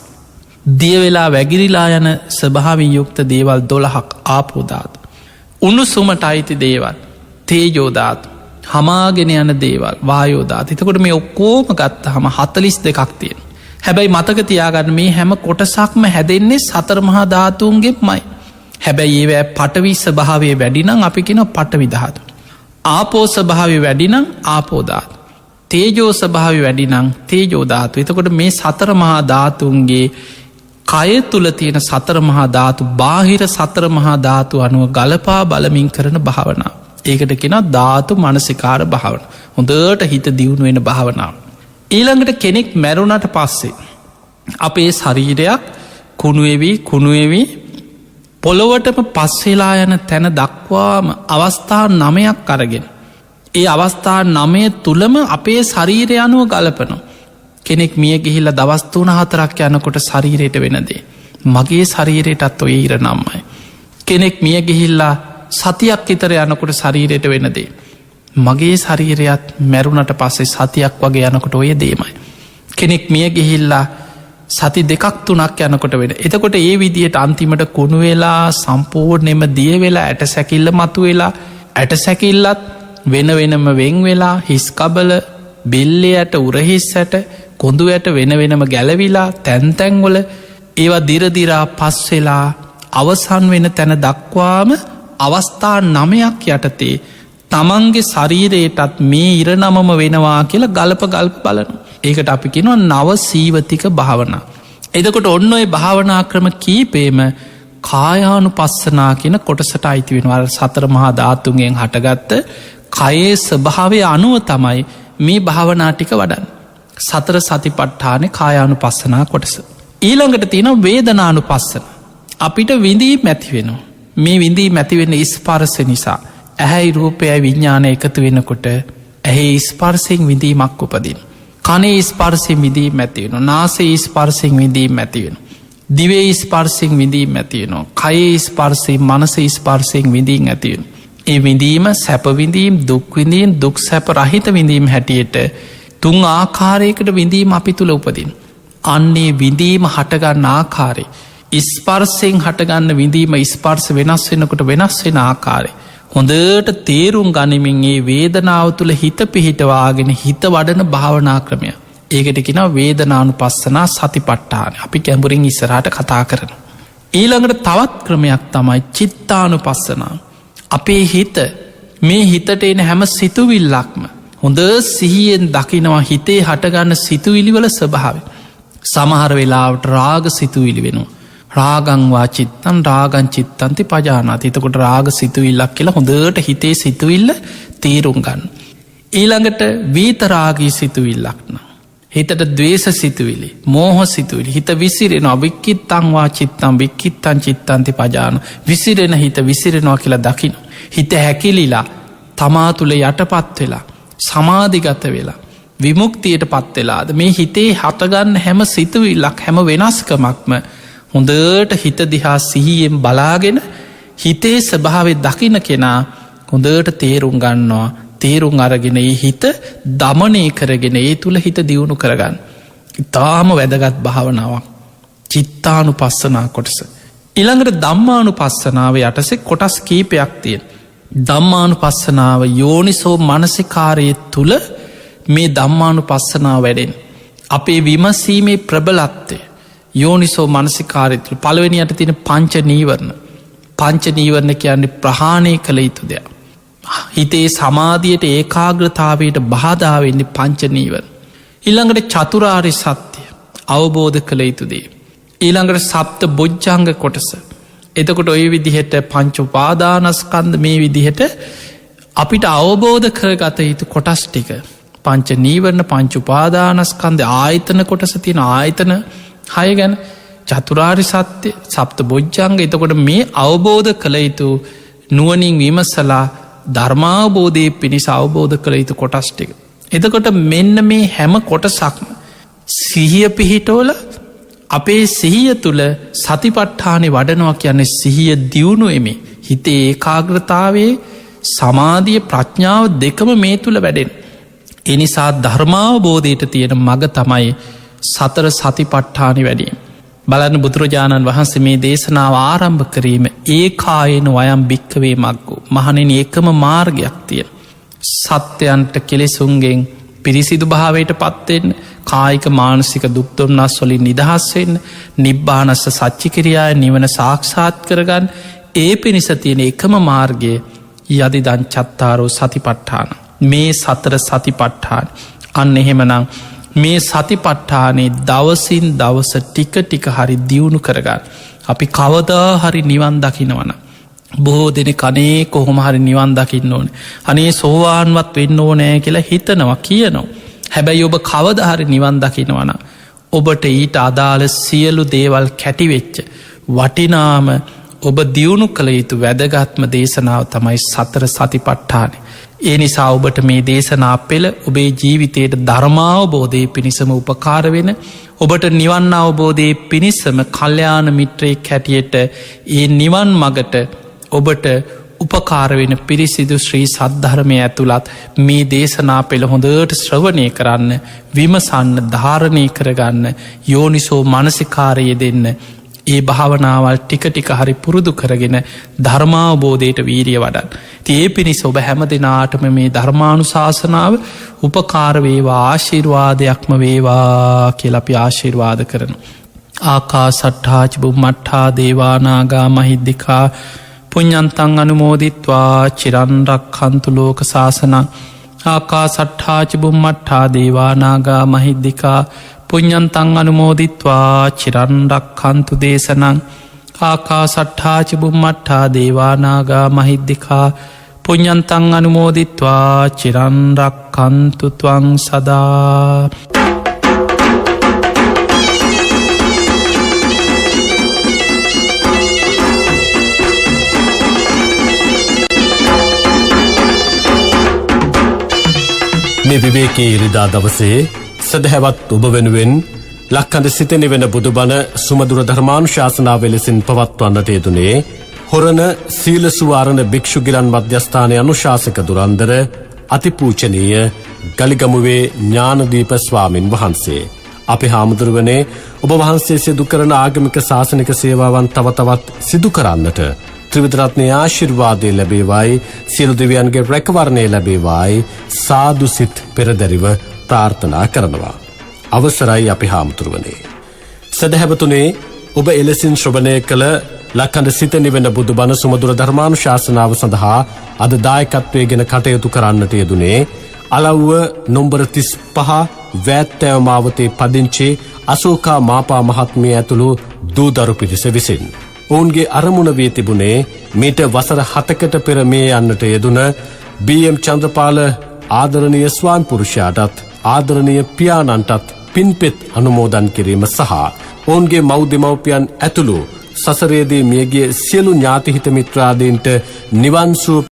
දියවෙලා වැගිරිලා යන ස්වභාවින් යුක්ත දේවල් 12ක් ආපෝධාතු. උණුසුමට අයිති දේවල් තේජෝධාතු හමාගෙන යන දේවල් වායෝධාත. එතකොට මේ ඔක්කෝම ගත්ත හම 42ක් තියෙන. හැබැයි මතක තියාගන්න මේ හැම කොටසක්ම හැදෙන්නේ සතර මහා ධාතුන්ගේ මයි. හැබැයි ඒවැ පටවි ස්වභාවය වැඩිනම් අපි කෙන පටවිධාතු. ආපෝ ස්වභාවය වැඩිනම් ආපෝධාතු. තේජෝ ස්වභාවය වැඩිනම් තේජෝධාතු. එතකොට මේ සතර මහා ධාතුන්ගේ කය තුළ තියෙන සතර මහා ධාතු බාහිර සතර මහා ධාතු අනුව ගලපා බලමින් කරන භාවනාව. ඒකට කෙන ධාතු මනසිකාර භාවන. හොඳට හිත දියුණු වෙන භාවනාව. ඊළඟට කෙනෙක් මැරුණට පස්සේ අපේ ශරීරයක් කුණුවවී පොළොවටම පස්වෙලා යන තැන දක්වාම අවස්ථා 9ක් අරගෙන. ඒ අවස්ථා 9 තුළම අපේ ශරීරය අනුව ගලපනවා. කෙනෙක් මිය ගිහිල්ල දවස් 3-4ක් යනකොට ශරීරයට වෙනදේ. මගේ ශරීරයටත් ඔය ඉර නම්මයි. කෙනෙක් මිය ගිහිල්ලා සතියක් ඉතර යනකොට ශරීරයට වෙනදේ. මගේ ශරීරයත් මැරුණට පස්සේ සතියක් වගේ යනකොට ඔය දේමයි. කෙනෙක් මිය ගිහිල්ලා සති 2-3ක් යනකොට වෙන. එතකොට ඒ විදියට අන්තිමට කුණු වෙලා සම්පූර්ණයම දිය වෙලා ඇට සැකිල්ල මතු වෙලා ඇට සැකිල්ලත් වෙන වෙනම වෙන් වෙලා හිස්කබල බෙල්ලයට උරහිස්සට කොඳු ඇට වෙන වෙනම ගැලවිලා තැන්තැන්වල ඒවා දිරදිරා පස්වෙලා අවසන් වෙන තැන දක්වාම අවස්ථා 9ක් යටතේ තමන්ගේ ශරීරයටත් මේ ඉරනමම වෙනවා කියලා ගල්ප බලන. ඒකට අපි කෙනවා නව සීවතික භාවනා. එදකොට ඔන්න ඔය භාවනා ක්‍රම කීපේම කායානු පස්සනා කියන කොටසට අයිති වෙනවල් සතර මහා ධාතුන්ගෙන් හටගත්ත කයේ ස්වභාවය අනුව තමයි මේ භාවනාටික වඩන්. සතර සතිපට්ඨාන කායානු පස්සනා කොටස. ඊළඟට තියෙන වේදනානු පස්සන. අපිට විඳී මැති වෙනවා. මේ විඳී මැතිවෙන්න ස්පර්ශ නිසා. ඇහැයි රූපයයි විඤ්ඥාන එකතු වෙනකොට ඇහේ ස්පර්සිෙන් විඳීමක් උපදින්. කනේ ස්පර්සිෙන් විඳීම ඇතිවෙන. නාසේ ස්පර්සිෙන් විඳීම ඇතිවෙන. දිවේ ස්පර්සිෙන් විඳීම ඇතිවෙනවා. කයේ ස්පර්සයෙන් මනස ස්පර්සයෙන් විඳීම් ඇතිවෙන. ඒ විඳීම සැපවිඳීම් දුක්විඳීම් දුක් සැප රහිත විඳීම හැටියට තුන් ආකාරයකට විඳීම අපි තුළ උපදින්. අන්නේ විඳීම හටගන්න ආකාරය. ස්පර්සයෙන් හටගන්න විඳීම ස්පර්ස වෙනස් වෙනකොට වෙනස් වෙන ආකාරය. හොඳට තේරුම් ගනිමින් ඒ වේදනාව තුළ හිත පිහිටවාගෙන හිත වඩන භාවනා ක්‍රමය. ඒකට කෙන වේදනානු පස්සනා සතිපට්ඨාන අපි කැඹුරින් ඉස්සරහට කතා කරන. ඊළඟට තවත් ක්‍රමයක් තමයි චිත්තානු පස්සනා. අපේ හිත මේ හිතට එන හැම සිතුවිල්ලක්ම හොඳ සිහියෙන් දකිනවා හිතේ හටගන්න සිතුවිලිවල ස්වභාව. සමහර වෙලාවට රාග සිතුවිලි වෙනවා. රාගංවා චිත්තන් රාගං චිත්තන්ති පජානාති. එතකොට රාග සිතුවිල්ලක් කියලා හොඳට හිතේ සිතුවිල්ල තේරුම් ගන්න. ඊළඟට වීතරාගී සිතුවිල්ලක්න. හිතට දවේශ සිතුවිලි මෝහ සිතුවිලි හිත විසිරෙනවා වික්කිත්තංවා චිත්තම් වික්කිත්තන් චිත්තන්ති පජාන විසිරෙන හිත විසිරෙනවා කියලා දකින. හිත හැකිලිලා තමා තුළ යටපත් වෙලා සමාධිගත වෙලා විමුක්තියට පත්වෙලාද මේ හිතේ හටගන්න හැම සිතුවිල්ලක් හැම වෙනස්කමක්ම හොඳට හිත දිහා සිහියෙන් බලාගෙන හිතේ ස්වභාවෙ දකින කෙනා හොඳට තේරුම් ගන්නවා. තේරුම් අරගෙන ඒ හිත දමනය කරගෙන ඒ තුළ හිත දියුණු කරගන්න. ඉතාම වැදගත් භාවනාවක්. චිත්තානු පස්සනා කොටස. ඉළඟට දම්මානු පස්සනාව යටසෙ කොටස් කීපයක් තියෙන. දම්මානු පස්සනාව යෝනිසෝ මනසිකාරය තුළ මේ දම්මානු පස්සනාව වැඩෙන්. අපේ විමසීමේ ප්‍රබලත්වය යෝනිසෝ මනසිකාරයතුළ පළවෙනියට තියෙන පංච නීවරණ. පංච නීවරණ කියන්නේ ප්‍රහාණය කළ යුතු දෙයක්. හිතේ සමාධියට ඒකාග්‍රතාවයට බාධාවෙන්නේ පංච නීවරණ. ඊළඟට චතුරාර්ය සත්‍යය අවබෝධ කළ යුතු දේ. ඊළඟට සප්ත බොජ්ජංග කොටස. එතකොට ඔය විදිහට පංච උපාදානස්කන්ධ මේ විදිහට අපිට අවබෝධ කරගත යුතු කොටස් ටික පංච නීවරණ පංච උපාදානස්කන්ධ ආයතන කොටස තියෙන ආයතන 6 ගැන චතුරාර්ය සත්‍ය සප්ත බොජ්ජංග එතකොට මේ අවබෝධ කළ යුතු නුවණින් විමසලා ධර්මාවබෝධයේ පිණිස අවබෝධ කළ යුතු කොටස් ටික. එතකොට මෙන්න මේ හැම කොටසක්ම සිහිය පිහිටවල අපේ සිහිය තුළ සතිපට්ඨානෙ වඩනවා කියන්නේ සිහිය දියුණු එමේ හිතේ ඒකාග්‍රතාවයේ සමාධිය ප්‍රඥාව දෙකම මේ තුළ වැඩෙන. එනිසා ධර්මාවබෝධයට තියෙන මග තමයි සතර සතිපට්ඨානෙ වැඩීම. බලන්න බුදුරජාණන් වහන්සේ මේ දේශනාව ආරම්භ කිරීම ඒකායන වයම් භික්කවේ මග්ගෝ මහණෙන එකම මාර්ගයක් තියෙන. සත්‍යයන්ට කෙලෙසුන්ගෙන් පිරිසිදු භාවයට පත්වෙන්න කායික මානසික දුක්දුම්නස් වලින් නිදහස් වෙන්න නිබ්බානස්ස සච්චිකිරියාය නිවන සාක්ෂාත් කරගන්න ඒ පිණිස තියෙන එකම මාර්ගය යදිදං චත්තාරෝ සතිපට්ඨාන මේ සතර සතිපට්ඨාන අන්න එහෙමනම් මේ සතිපට්ඨානේ දවසින් දවස ටික ටික හරි දියුණු කරගන්න අපි කවදා හරි නිවන් දකින්නවන බොහෝ දෙන කනේ කොහොම හරි නිවන් දකින්න ඕන අනේ සෝවාන්වත් වෙන්න ඕනෑ කියලා හිතනවා කියනවා හැබැයි ඔබ කවදහරි නිවන් දකිනවන ඔබට ඊට අදාළ සියලු දේවල් කැටිවෙච්ච වටිනාම ඔබ දියුණු කළ යුතු වැදගත්ම දේශනාව තමයි සතර සතිපට්ඨානය. ඒ නිසා ඔබට මේ දේශනා පෙළ ඔබේ ජීවිතයට ධර්මාවබෝධය පිණිසම උපකාර වෙන ඔබට නිවන් අවබෝධයේ පිණිසම කල්්‍යාන මිත්‍රයෙක් හැටියට ඒ නිවන් මගට ඔබට උපකාරවෙන පිරිසිදු ශ්‍රී සද්ධර්මය ඇතුළත් මේ දේශනා පෙළ හොඳට ශ්‍රවණය කරන්න විමසන්න ධාරණය කරගන්න යෝනිසෝ මනසිකාරය දෙන්න ඒ භාවනාවල් ටික ටික හරි පුරුදු කරගෙන ධර්මාවබෝධයට වීරිය වඩන්. ඒ පිණිස ඔබ හැම දෙනාටම මේ ධර්මානු ශාසනාව උපකාරවේවා ආශිර්වාදයක්ම වේවා කියලපි ආශිර්වාද කරන. ආකා සට්ඨාච බුම්මට්ඨා දේවානාගා මහිද්දිකා පුඤ්ඤන්තං අනුමෝදිත්වා චිරන්රක්ඛන්තු ලෝක සාසනං ආකා සට්ඨාච බුම්මට්ඨා දේවානාගා මහිද්දිකා පුඤ්ඤන්තං අනුමෝදිත්වා චිරන්රක්ඛන්තු දේශනං ආකා සට්ඨාච බුම්මට්ඨා දේවානාගා මහිද්දිකා පුඤ්ඤන්තං අනුමෝදිත්වා චිරන්රක්ඛන්තු ත්වං සදා. මේ විවේකයේ ඉරිදා දවසේ සදහැවත් ඔබ වෙනුවෙන් ලක්කඳ සිතෙන වෙන බුදුබණ සුමදුර ධර්මානුශාසනාව ලෙසින් පවත්වන්නට යෙදුනේ හොරණ සීල සුවාරණ භික්ෂුගිරන් මධ්‍යස්ථානයේ අනුශාසක දුරන්දර අතිපූජනීය ගලිගමුවේ ඥානදීප ස්වාමින් වහන්සේ. අපේ හාමුදුරුවනේ ඔබ වහන්සේ සිදු කරන ආගමික ශාසනික සේවාවන් තව තවත් සිදු කරන්නට ත්‍රිවිධරත්නයේ ආශිර්වාදය ලැබේවායි සියලු දෙවියන්ගේ රැකවරණය ලැබේවායි සාදු සිත් පෙරදරිව ප්‍රාර්ථනා කරනවා. අවසරයි අපේ හාමුදුරුවනේ. සදහැවතුනේ ඔබ එලෙසින් ශ්‍රවණය කළ ලක්කඳ සිත නිවෙන බුදුබණ සුමදුර ධර්මානුශාසනාව සඳහා අද දායකත්වයේගෙන කටයුතු කරන්නට යෙදුනේ අලව්ව නොම්බර 35 වෑත්තෑව මාවතේ පදිංචි අශෝකා මාපා මහත්මිය ඇතුළු දූදරු පිරිස විසින්. ඔවුන්ගේ අරමුණ වී තිබුණේ මීට වසර 7කට පෙර මේ යන්නට යෙදුන බී.එම්. චන්ද්‍රපාල ආදරණීය ස්වාමි පුරුෂයාටත් ආදරණීය පියාණන්ටත් පින්පෙත් අනුමෝදන් කිරීම සහ ඔවුන්ගේ මව් දෙමව්පියන් ඇතුළු සසරේදී මියගිය සියලු ඥාති හිත මිත්‍රාදීන්ට නිවන් සුව